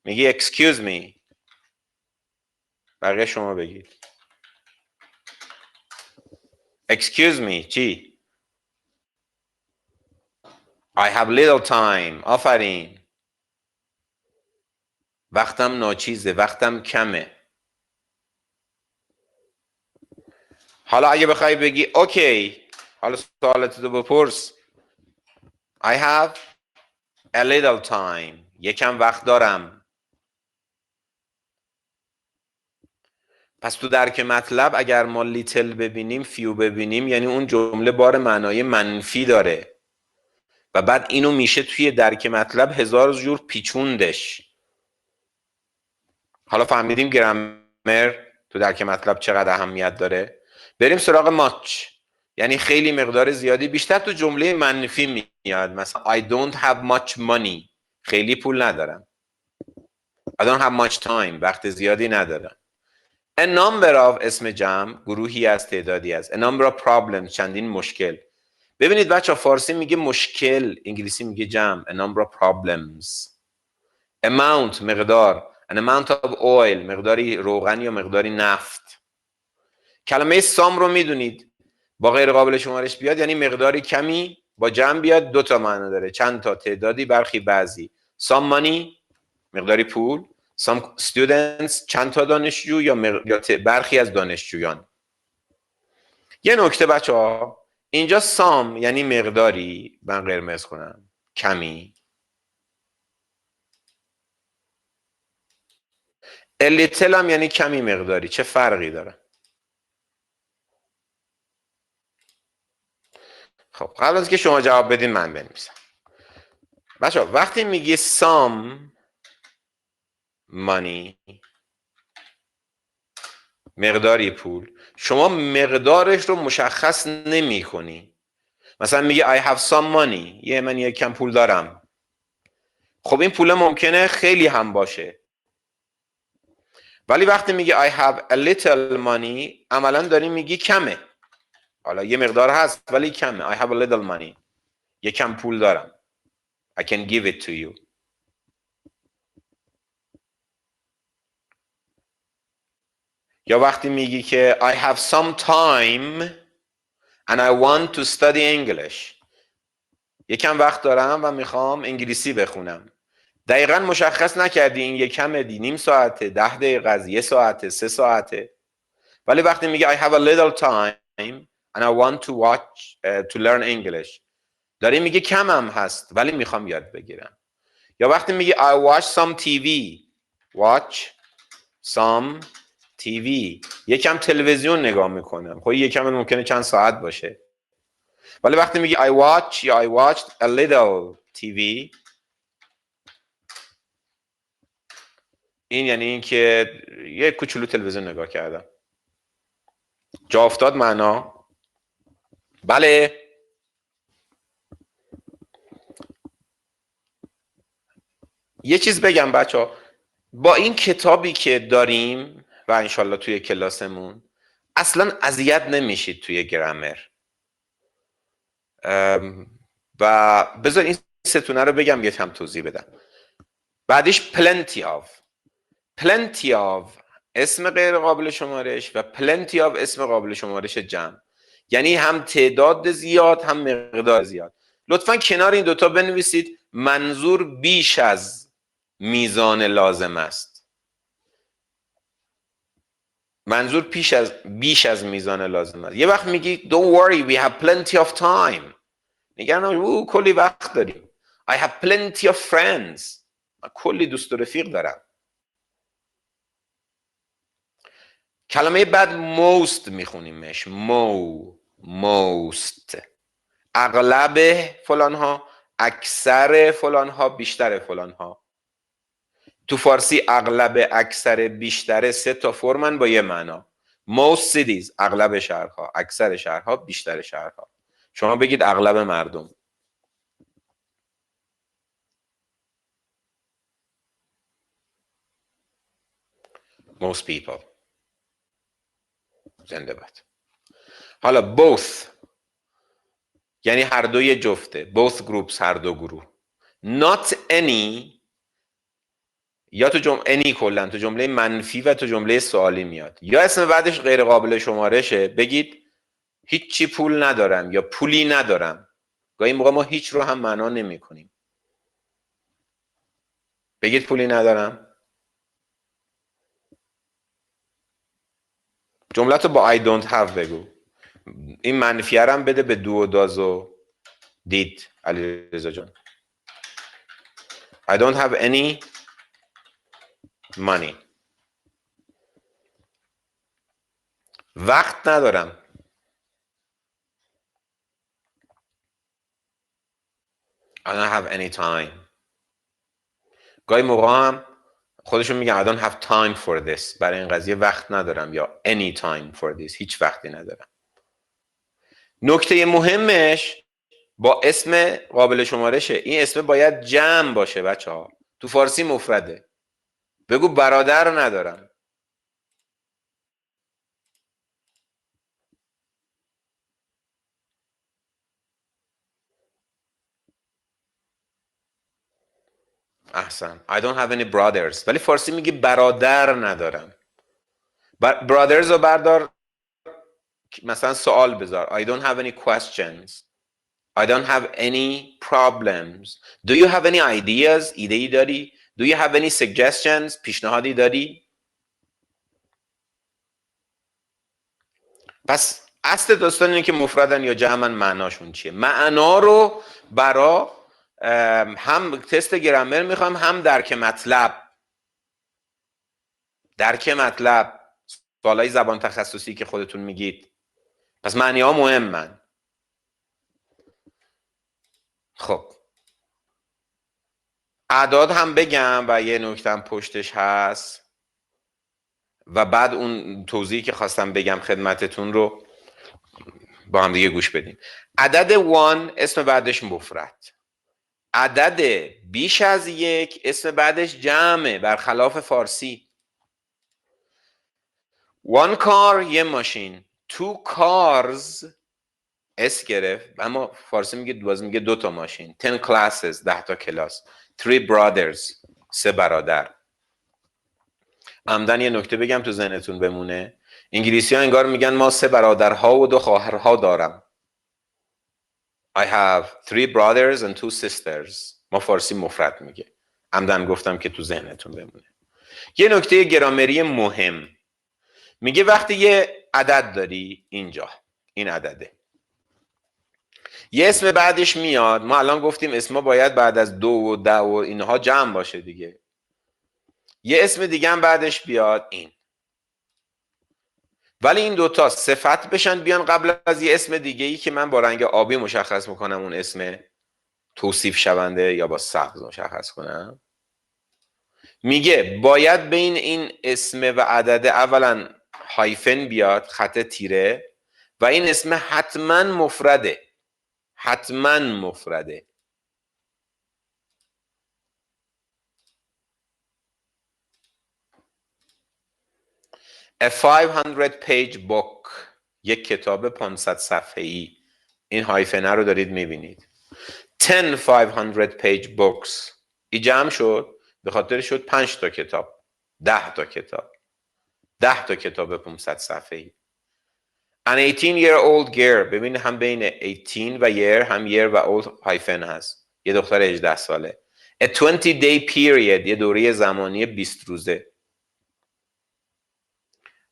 میگی excuse me. بقیه شما بگید excuse me. چی؟ I have little time. آفرین. وقتم ناچیزه، وقتم کمه. حالا اگه بخوای بگی اوکی، حالا سوالتو بپرس. I have a little time. یکم وقت دارم. پس تو درک مطلب اگر ما لیتل ببینیم، فیو ببینیم، یعنی اون جمله بار معنای منفی داره و بعد اینو میشه توی درک مطلب هزار جور پیچوندش. حالا فهمیدیم گرامر تو درک مطلب چقدر اهمیت داره. بریم سراغ ماچ، یعنی خیلی مقدار زیادی. بیشتر تو جمله منفی میاد، مثلا I don't have much money، خیلی پول ندارم. I don't have much time، وقت زیادی ندارم. A number of اسم جمع، گروهی از، تعدادی از. A number of problems، چندین مشکل. ببینید بچه ها، فارسی میگه مشکل، انگلیسی میگه جمع. A number of problems. Amount، مقدار. An amount of oil، مقداری روغن یا مقداری نفت. کلمه سام رو میدونید، با غیر قابل شمارش بیاد یعنی مقداری کمی، با جمع بیاد دو تا معنی داره، چند تا، تعدادی، برخی، بعضی. Some money، مقداری پول. Some students، چند تا دانشجو یا برخی از دانشجویان. یه نکته بچه ها، اینجا some یعنی مقداری، من قرمز کنم، کمی. A little هم یعنی کمی مقداری. چه فرقی داره؟ خب قبل از که شما جواب بدین من بنویسم. بچه ها وقتی میگی some money، مقداری پول، شما مقدارش رو مشخص نمی کنی. مثلا میگی I have some money، من یک کم پول دارم. خب این پول ممکنه خیلی هم باشه، ولی وقتی میگی I have a little money، عملا داری میگی کمه. حالا یه مقدار هست ولی کمه. I have a little money، یه کم پول دارم. I can give it to you. یا وقتی میگی که I have some time and I want to study English، یکم وقت دارم و میخوام انگلیسی بخونم. دقیقا مشخص نکردی این یکم دی نیم ساعته، 10 دقیقه از، 1 ساعته، 3 ساعته. ولی وقتی میگی I have a little time and I want to watch to learn English، داری میگی کمم هست ولی میخوام یاد بگیرم. یا وقتی میگی I watch some TV، watch some TV، یکم تلویزیون نگاه میکنم. خب یکم ممکنه چند ساعت باشه، ولی وقتی میگی I watch یا I watched a little TV، این یعنی این که یه کوچولو تلویزیون نگاه کردم. جا افتاد معنا؟ بله. یه چیز بگم بچه ها، با این کتابی که داریم و انشالله توی کلاسمون اصلا اذیت نمیشید توی گرامر. و بذار این ستونه رو بگم یه کم توضیح بدم. بعدش plenty of اسم غیر قابل شمارش و plenty of اسم قابل شمارش جمع، یعنی هم تعداد زیاد هم مقدار زیاد. لطفا کنار این دوتا بنویسید منظور بیش از میزان لازم است. منظور بیش از میزان لازم است. یه وقت میگی don't worry we have plenty of time، نگران کلی وقت داریم. I have plenty of friends، کلی دوست و رفیق دارم. کلمه بعد most میخونیمش، most، اغلب فلان ها، اکثر فلان ها، بیشتر فلان ها. تو فارسی اغلب، اکثر، بیشتر، سه تا فرمن با یه معنا. most cities، اغلب شهرها، اکثر شهرها، بیشتر شهرها. شما بگید اغلب مردم. most people. زنده باد. حالا both یعنی هر دوی جفته، both groups، هر دو گروه. not any یا تو جمله any کلا تو جمله منفی و تو جمله سوالی میاد، یا اسم بعدش غیر قابل شمارشه. بگید هیچی پول ندارم یا پولی ندارم. گاهی موقع ما هیچ رو هم معنا نمی کنیم. بگید پولی ندارم. جمله تو با I don't have بگو. این منفی هم بده به دو و داز و دید. علیرضا جان I don't have any money. وقت ندارم. I don't have any time. گاهی موقع هم خودشون میگن I don't have time for this. برای این قضیه وقت ندارم، یا any time for this. هیچ وقتی ندارم. نکته مهمش با اسم قابل شمارشه. این اسم باید جمع باشه بچه ها. تو فارسی مفرده. بگو برادر ندارم. احسن. I don't have any brothers. ولی فارسی میگی برادر ندارم. brothers رو بردار مثلا سوال بذار. I don't have any questions. I don't have any problems. Do you have any ideas? ایده ای داری؟ Do you have any suggestions? پیشنهادی داری؟ پس اصل داستان اینه که مفردن یا جمعن، معناشون چیه؟ معنا رو برا هم تست گرامر میخوام، هم درک مطلب. درک مطلب، سوالای زبان تخصصی که خودتون میگید. پس معنی ها مهمن. خب اعداد هم بگم و یه نکته هم پشتش هست و بعد اون توضیحی که خواستم بگم خدمتتون رو با هم دیگه گوش بدیم. عدد 1 اسم بعدش مفرد. عدد بیش از یک اسم بعدش جمعه، برخلاف فارسی. 1 car یه ماشین. 2 cars اس گرفت، اما فارسی میگه میگه 2 تا ماشین. 10 classes 10 تا کلاس. 3 brothers 3 برادر. عمدن یه نکته بگم تو ذهنتون بمونه. انگلیسی ها انگار میگن ما 3 برادرها و 2 خواهرها دارم. I have 3 brothers and 2 sisters. ما فارسی مفرد میگه. عمدن گفتم که تو ذهنتون بمونه. یه نکته گرامری مهم میگه وقتی یه عدد داری اینجا، این عدده، یه اسم بعدش میاد. ما الان گفتیم اسما باید بعد از 2 و 10 و اینها جمع باشه دیگه. یه اسم دیگه هم بعدش بیاد این. ولی این دوتا صفت بشن بیان قبل از یه اسم دیگه ای که من با رنگ آبی مشخص میکنم اون اسم توصیف شونده، یا با سبز مشخص کنم. میگه باید بین این اسم و عدد اولا هایفن بیاد، خط تیره، و این اسم حتما مفرده. حتما مفرده. A 500 page book. یک کتاب 500 صفحه‌ای. این هایفنه رو دارید میبینید. 10 500 page books. این جمع شد، به خاطر شد 5 تا کتاب. 10 تا کتاب. 10 تا کتاب 500 صفحه‌ای. An 18-year-old girl. ببین هم بین 18 و year هم year و old هایفن هست. یه دختر 18 ساله. A 20-day period. یه دوره زمانی 20 روزه.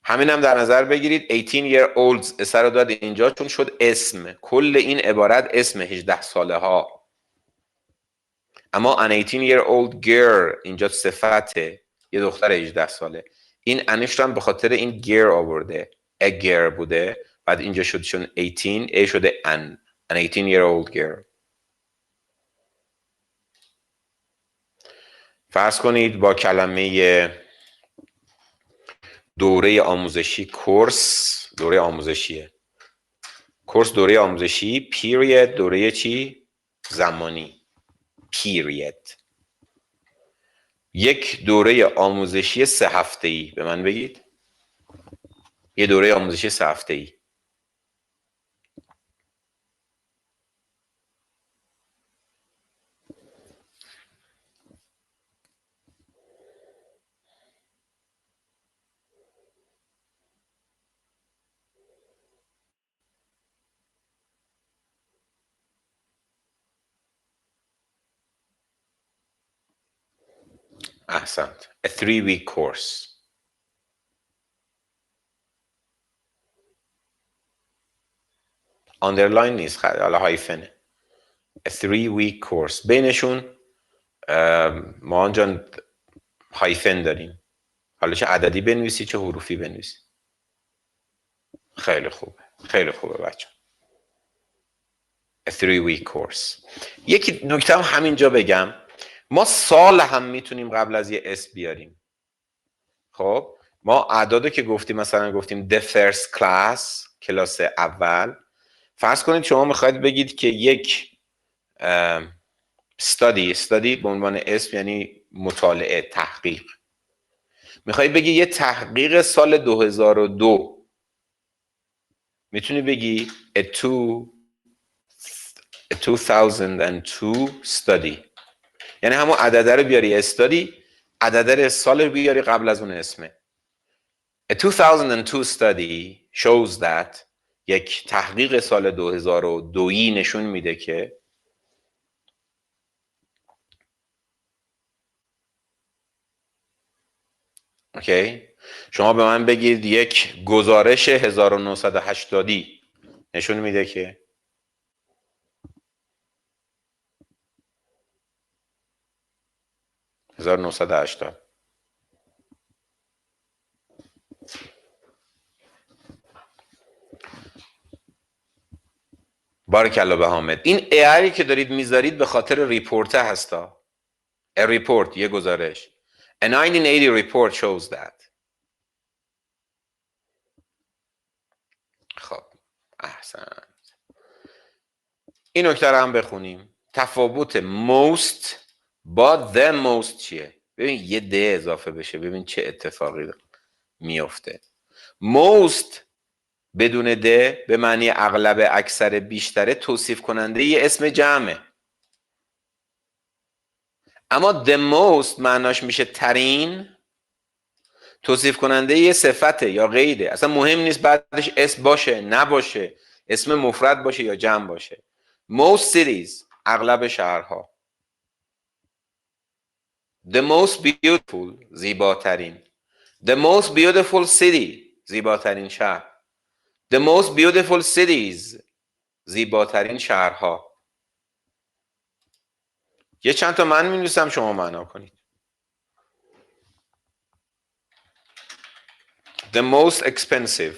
همین هم در نظر بگیرید. 18 year olds اثر رو داد اینجا چون شد اسم. کل این عبارت اسم 18 ساله ها. اما an 18 year old girl اینجا صفته، یه دختر 18 ساله. این انش رو هم به خاطر این girl آورده. a girl بوده، بعد اینجا شد چون 18 a شده an 18 year old girl. فرض کنید با کلمه دوره آموزشی، کورس دوره آموزشیه. کورس دوره آموزشی. period دوره چی؟ زمانی. period. یک دوره آموزشی 3 هفته‌ای به من بگید. یه دوره آموزشی 3 هفته‌ای. احسنت. A 3-week course. underline نیست، حالا هایفنه. A 3-week course. بینشون ما آنجا هایفن داریم. حالا چه عددی بنویسی چه حروفی بنویسی. خیلی خوبه، خیلی خوبه بچه. A 3-week course. یکی نکته هم همینجا بگم، ما سال هم میتونیم قبل از یه اسم بیاریم. خب ما اعدادو که گفتیم، مثلا گفتیم the first class، کلاس اول. فرض کنید شما میخواید بگید که یک study به عنوان اسم یعنی مطالعه، تحقیق. میخواید بگی یه تحقیق سال 2002، میتونی بگی a 2002 study، یعنی همون عدده رو بیاری استادی، عدده سال رو بیاری قبل از اون اسمه. A 2002 study shows that، یک تحقیق سال 2002 نشون میده که اوکی، شما به من بگید یک گزارش 1980 نشون میده که 1980. بارکالله به حامد. این ایری که دارید میذارید به خاطر ریپورت هستا. A report، یه گزارش. A 1980 report shows that. خب احسن. این نکته رو هم بخونیم. تفاوت most با the most چیه؟ ببین یه د اضافه بشه، ببین چه اتفاقی میفته. most بدون د به معنی اغلب، اکثر، بیشتره، توصیف کننده یه اسم جمعه. اما the most معناش میشه ترین، توصیف کننده یه صفته یا غیره. اصلا مهم نیست بعدش اسم باشه نباشه، اسم مفرد باشه یا جمع باشه. most cities، اغلب شهرها. the most beautiful، زیباترین. the most beautiful city، زیباترین شهر. the most beautiful cities، زیباترین شهرها. یه چند تا من می‌نویسم شما معنا کنید. the most expensive،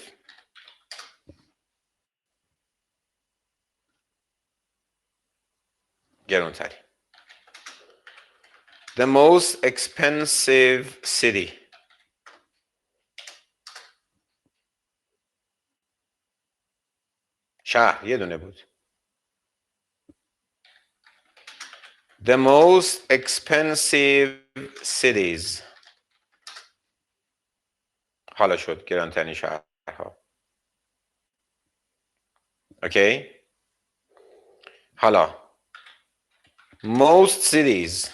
گرانترین. the most expensive city، شهر یه دونه بود. the most expensive cities، حالا شد گرانترین شهرها. اوکی. حالا most cities،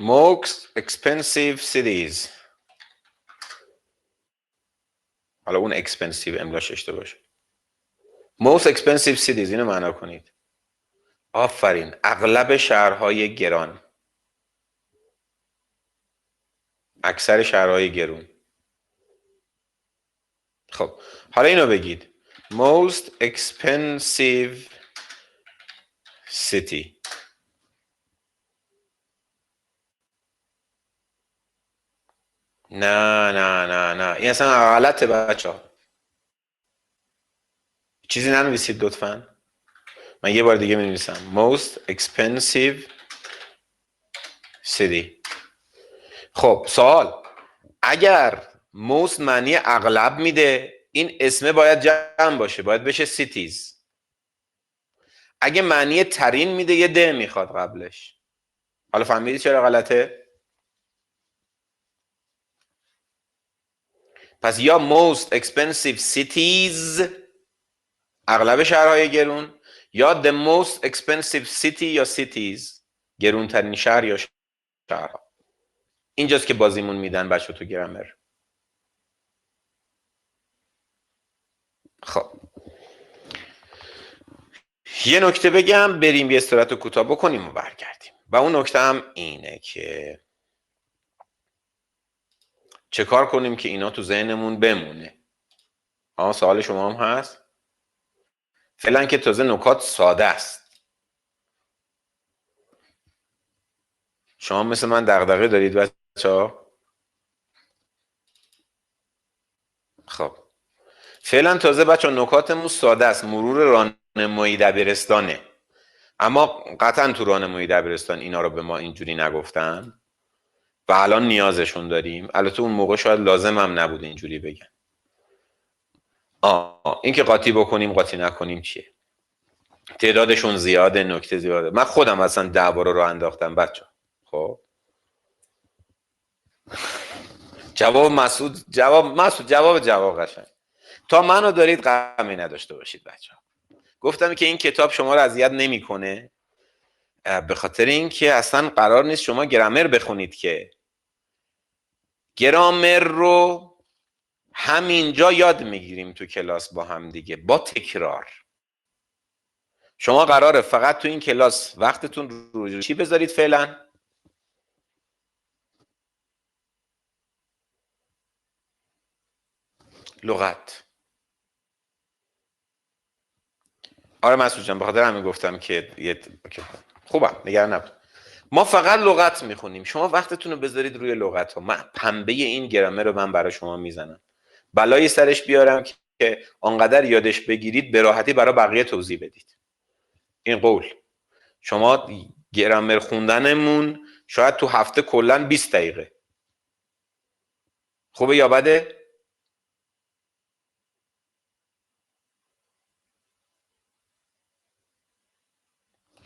most expensive cities. حالا اون expensive املاش اشتباه باشه. most expensive cities اینو معنا کنید. آفرین، اغلب شهرهای گران، اکثر شهرهای گرون. خب حالا اینو بگید most expensive city. نه نه نه نه، این اصلا غلطه بچه ها. چیزی ننویسید لطفا. من یه بار دیگه می نویسم most expensive city. خب سوال، اگر most معنی اغلب میده، این اسمه باید جمع باشه، باید بشه cities. اگه معنی ترین میده یه ده میخواد قبلش. حالا فهمیدی چرا غلطه؟ پس یا most expensive cities، اغلب شهرهای گرون، یا the most expensive city یا cities، گرونترین شهر یا شهرها. اینجاست که بازیمون میدن بچه تو گرامر. خب یه نکته بگم بریم یه استراحت کوتاه بکنیم و برگردیم. و اون نکته هم اینه که چه کار کنیم که اینا تو ذهنمون بمونه. سوال شما هم هست؟ فعلا که تازه نکات ساده است. شما مثل من دغدغه دارید بچه‌ها؟ خب فعلا تازه بچه نکاتمون ساده است، مرور راهنمایی دبیرستانه، اما قطعا تو راهنمایی دبیرستان اینا رو به ما اینجوری نگفتن و الان نیازشون داریم. البته اون موقع شاید لازم هم نبود اینجوری بگن. این که قاطی بکنیم قاطی نکنیم چیه؟ تعدادشون زیاده، نکته زیاده. من خودم اصلا دعوا رو راه انداختم بچه. خب جواب قشنگ. تا منو دارید غمی نداشته باشید بچه. گفتم که این کتاب شما رو اذیت نمیکنه، به خاطر اینکه اصلا قرار نیست شما گرامر بخونید، که گرامر رو همینجا یاد میگیریم تو کلاس با هم دیگه، با تکرار. شما قراره فقط تو این کلاس وقتتون رو چی بذارید فعلا؟ لغت. آره مسعود جان، به خاطر همین گفتم که خوبم، نگران نباش. ما فقط لغت میخونیم، شما وقتتون رو بذارید روی لغت ها. من پنبه این گرامر رو من برای شما میزنم، بلایی سرش بیارم که آنقدر یادش بگیرید به راحتی برای بقیه توضیح بدید. این قول. شما گرامر خوندنمون شاید تو هفته کلا 20 دقیقه. خوبه یا بده؟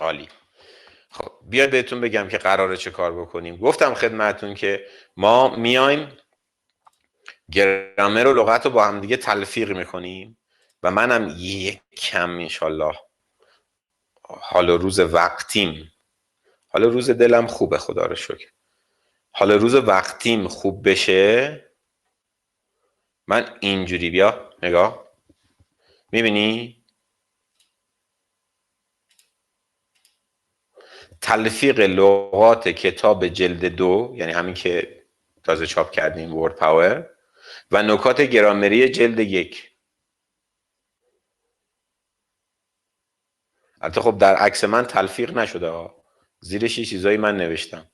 عالی. خب بیاد بهتون بگم که قراره چه کار بکنیم. گفتم خدمتون که ما میایم گرامر و لغت رو با هم دیگه تلفیق میکنیم و منم یک کم انشالله حال روز وقتیم، حال روز دلم خوبه خدا رو شکر، حال روز وقتیم خوب بشه، من اینجوری بیا نگاه میبینی تلفیق لغات کتاب جلد 2، یعنی همین که تازه چاپ کردیم ورد پاور، و نکات گرامری جلد 1. البته خب در عکس من تلفیق نشده ها، زیرش یه چیزایی من نوشتم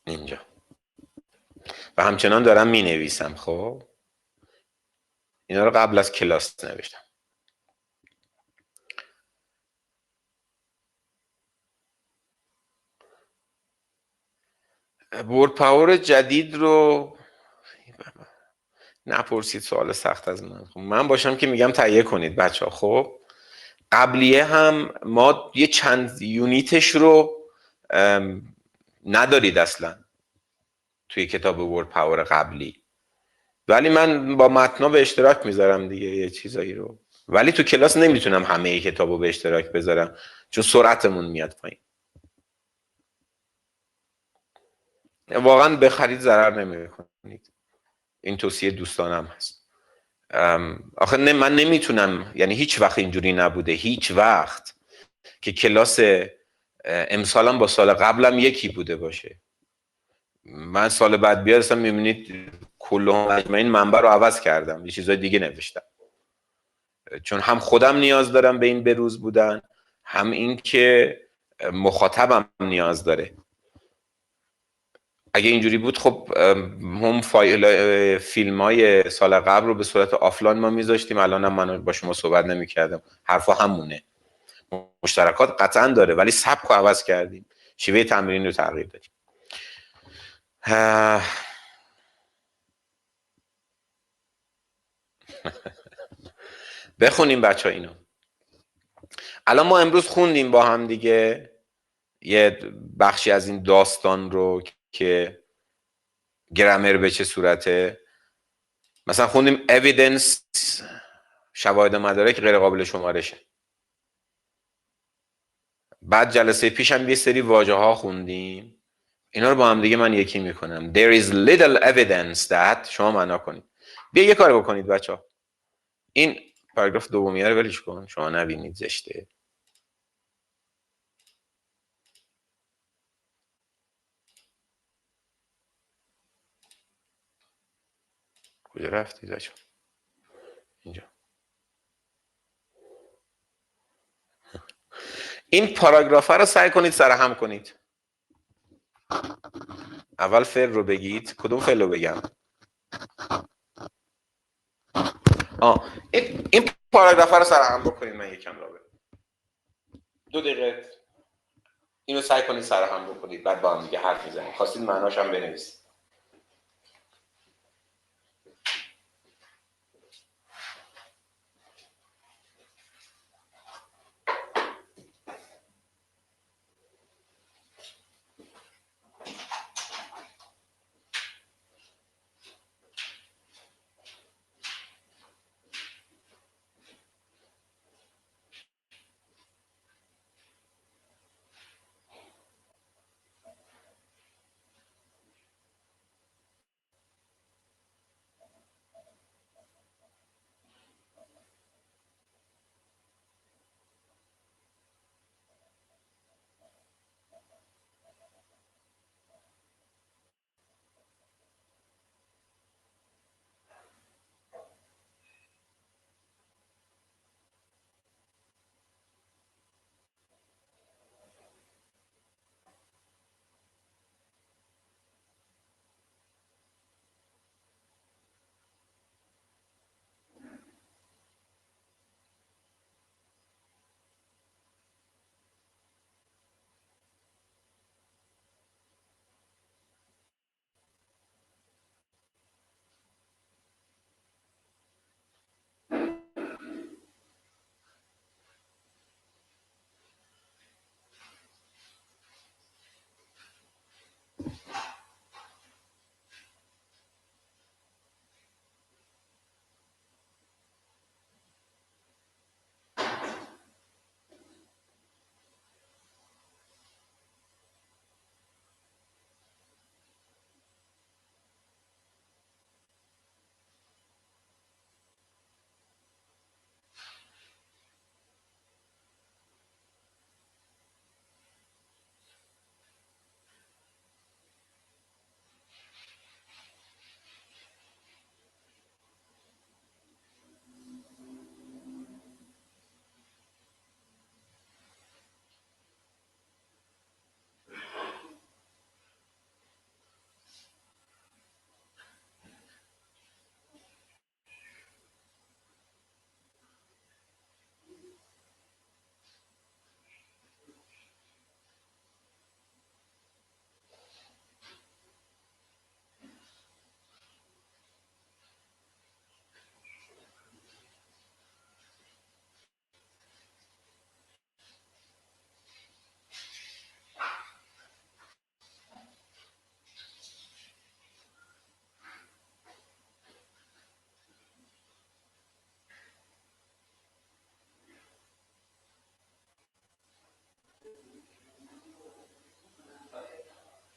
اینجا و همچنان دارم می نویسم. خب اینا رو قبل از کلاس نوشتم. ورد پاور جدید رو نپرسید، سوال سخت از من. خب من باشم که میگم تهیه کنید بچه ها. خب قبلیه هم ما یه چند یونیتش رو ندارید اصلا توی کتاب ورد پاور قبلی، ولی من با متنا به اشتراک میذارم دیگه یه چیزایی رو، ولی تو کلاس نمیتونم همه کتاب رو به اشتراک بذارم چون سرعتمون میاد پایین. واقعا به خرید ضرر نمیکنید، این توصیه دوستانم هست. آخه من نمیتونم، یعنی هیچ وقت اینجوری نبوده، هیچ وقت که کلاس امسالم با سال قبلم یکی بوده باشه. من سال بعد بیارستم میبینید کلهم اجمعین منبع رو عوض کردم، یه چیزای دیگه نوشتم، چون هم خودم نیاز دارم به این بروز بودن، هم این که مخاطبم نیاز داره. اگه اینجوری بود خب هم فیلم های سال قبل رو به صورت آفلاین ما میذاشتیم، الان هم من با شما صحبت نمیکردم، حرفا همونه، مشترکات قطعا داره، ولی سبک رو عوض کردیم، شیوه تمرین رو تغییر دادیم. بخونیم بچه ها اینو. الان ما امروز خوندیم با هم دیگه یه بخشی از این داستان رو که گرامر به چه صورته. مثلا خوندیم evidence، شواهد مدارک غیر قابل شمارشه. بعد جلسه پیش هم یه سری واژه ها خوندیم، اینا رو با هم دیگه من یکی میکنم. There is little evidence that، شما معنا کنید. بیا یه کار بکنید بچه ها، این پاراگراف دومیه رو ولش کن، شما نبینید زشته. کجا رفتید بچه ها؟ اینجا. این پاراگراف رو سعی کنید سرهم کنید. اول فعل رو بگید. کدوم فعل رو بگم؟ این پاراگراف رو سرهم بکنید. من یکم را بگم 2 دقیقه اینو سعی کنید سرهم بکنید، بعد با هم دیگه حرف میزنید. خواستید معناش هم بنویسید.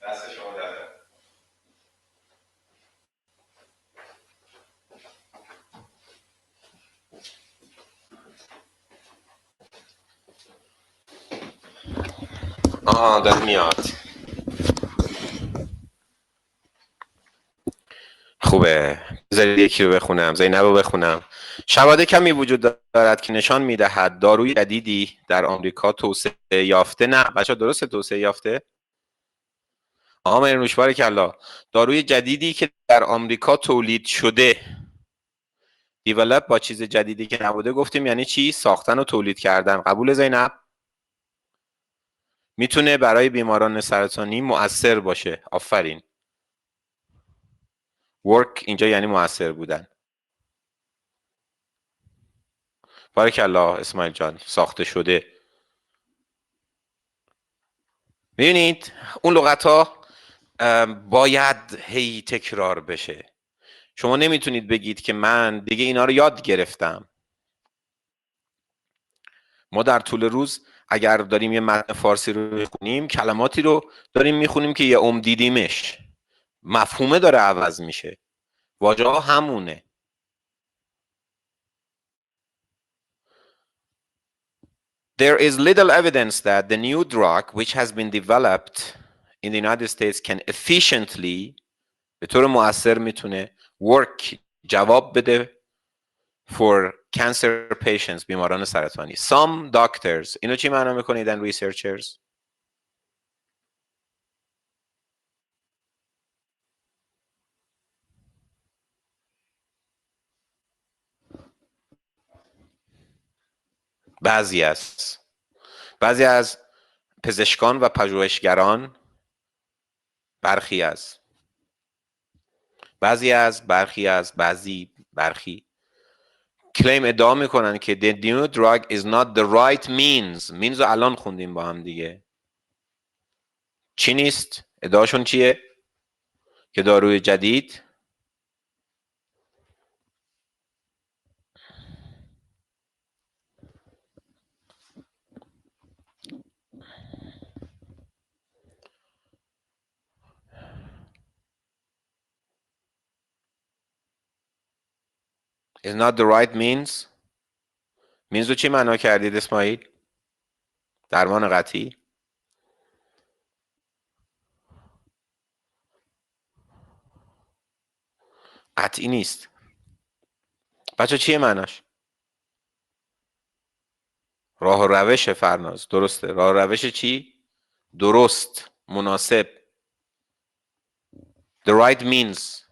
دست شما درد. داره میاد. خوبه. بذارید یکی رو بخونم. زینب رو بخونم. شواهد کمی وجود دارد که نشان میدهد داروی جدیدی در آمریکا توسعه یافته. نه بچه درست توسعه یافته. مرنوش بارکالله. داروی جدیدی که در آمریکا تولید شده. دیولپ با چیز جدیدی که نبوده گفتیم یعنی چی؟ ساختن و تولید کردن. قبول زینب؟ میتونه برای بیماران سرطانی مؤثر باشه. آفرین. work اینجا یعنی مؤثر بودن. بارکالله اسماعیل جان. ساخته شده. میبینید اون لغت ها باید هی تکرار بشه. شما نمیتونید بگید که من دیگه اینا رو یاد گرفتم. ما در طول روز اگر داریم یه متن فارسی رو میخونیم کلماتی رو داریم میخونیم که یه عمر دیدیمش، مفهومه داره عوض میشه، واژه ها همونه. There is little evidence that the new drug which has been developed in the United States can efficiently به طور مؤثر میتونه work جواب بده for cancer patients، بیماران سرطانی. Some doctors، اینو چی معنا میکنید and researchers؟ بعضی از پزشکان و پژوهشگران، برخی کلیم ادعا میکنن که the new drug is not the right means رو الان خوندیم با هم دیگه. چی نیست؟ ادعاشون چیه؟ که داروی جدید is not the right means رو چی معنا کردید اسماعیل؟ درمان قطعی؟ قطعی نیست. بچه چیه معناش؟ راه و روش فرناز، درسته. راه و روش چی؟ درست، مناسب. the right means.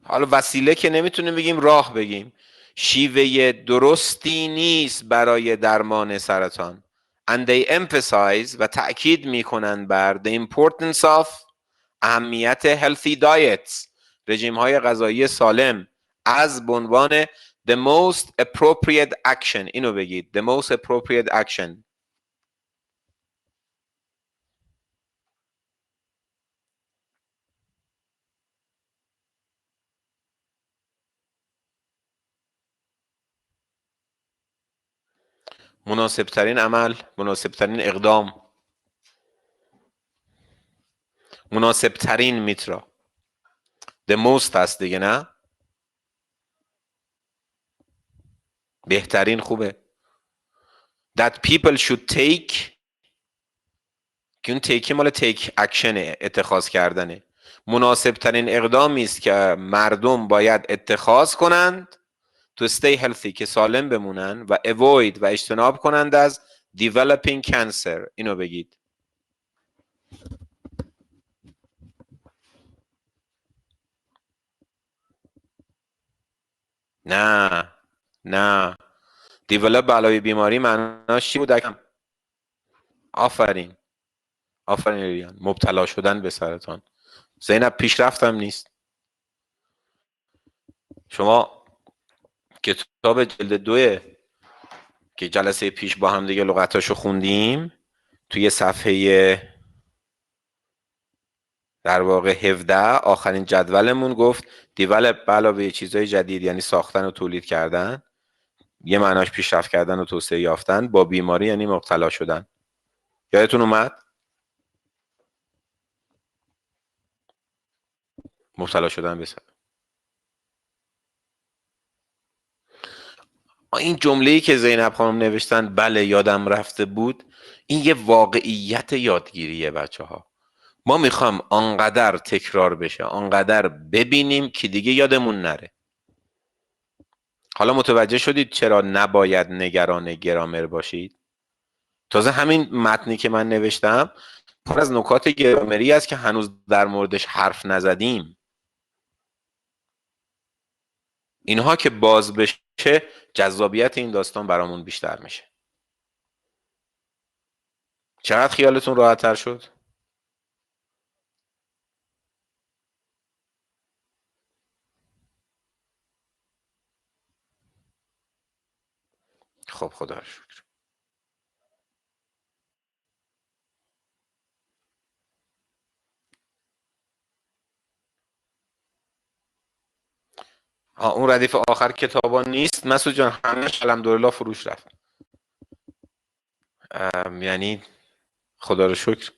حالا وسیله که نمیتونیم بگیم، راه بگیم. شیوه درستی نیست برای درمان سرطان. and they emphasize و تأکید میکنن بر the importance of اهمیت healthy diets، رژیم های غذایی سالم، از به عنوان the most appropriate action. اینو بگید، the most appropriate action. مناسب ترین عمل، مناسب ترین اقدام، مناسب ترین میترا. the most هست دیگه، نه؟ بهترین خوبه. that people should take، که اون تیکی مال take action، اتخاذ کردنه. مناسب ترین اقدامی است که مردم باید اتخاذ کنند to stay healthy، که سالم بمونن، و avoid و اجتناب کنند از developing cancer. اینو بگید. نه develop علاوه بیماری معناش چی بود؟ آفرین ریان، مبتلا شدن به سرطان. زینب پیشرفتم نیست. شما کتاب جلد 2 که جلسه پیش با هم دیگه لغتاشو خوندیم، توی صفحه در واقع 17 آخرین جدولمون گفت دیولپ علاوه چیزای جدید، یعنی ساختن و تولید کردن، یه معناش پیشرفت کردن و توسعه یافتن، با بیماری یعنی مبتلا شدن. یادتون اومد؟ مبتلا شدن به سرطان. این جمله‌ای که زینب خانم نوشتن، بله یادم رفته بود، این یه واقعیت یادگیریه بچه ها. ما میخوام آنقدر تکرار بشه، آنقدر ببینیم که دیگه یادمون نره. حالا متوجه شدید چرا نباید نگران گرامر باشید؟ تازه همین متنی که من نوشتم پر از نکات گرامری است که هنوز در موردش حرف نزدیم. اینها که باز بشه، جذابیت این داستان برامون بیشتر میشه. چقدر خیالتون راحت تر شد؟ خب خدا رو شکر. اون ردیف آخر کتابا نیست مسعود جان، همش الحمدلله فروش رفت. یعنی خدا رو شکر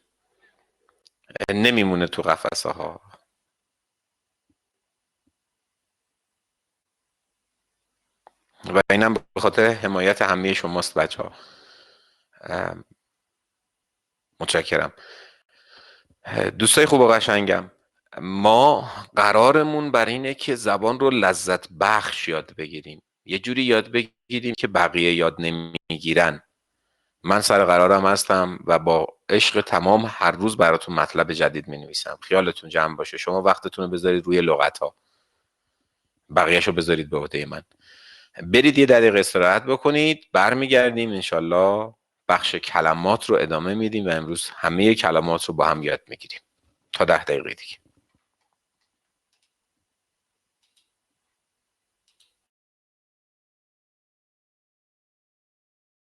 نمیمونه تو قفسه ها. و اینم به خاطر حمایت همه شماست بچه ها. متشکرم. دوستای خوب و قشنگم، ما قرارمون بر اینه که زبان رو لذت بخش یاد بگیریم، یه جوری یاد بگیریم که بقیه یاد نمیگیرن. من سر قرارم هستم و با عشق تمام هر روز براتون مطلب جدید می نویسم. خیالتون جمع باشه، شما وقتتون رو بذارید روی لغت ها، بقیهش رو بذارید به عهده من. برید یه دقیقه استراحت بکنید، برمیگردیم انشالله بخش کلمات رو ادامه میدیم و امروز همه کلمات رو با هم یاد میگیریم تا 10 دقیقه دیگه.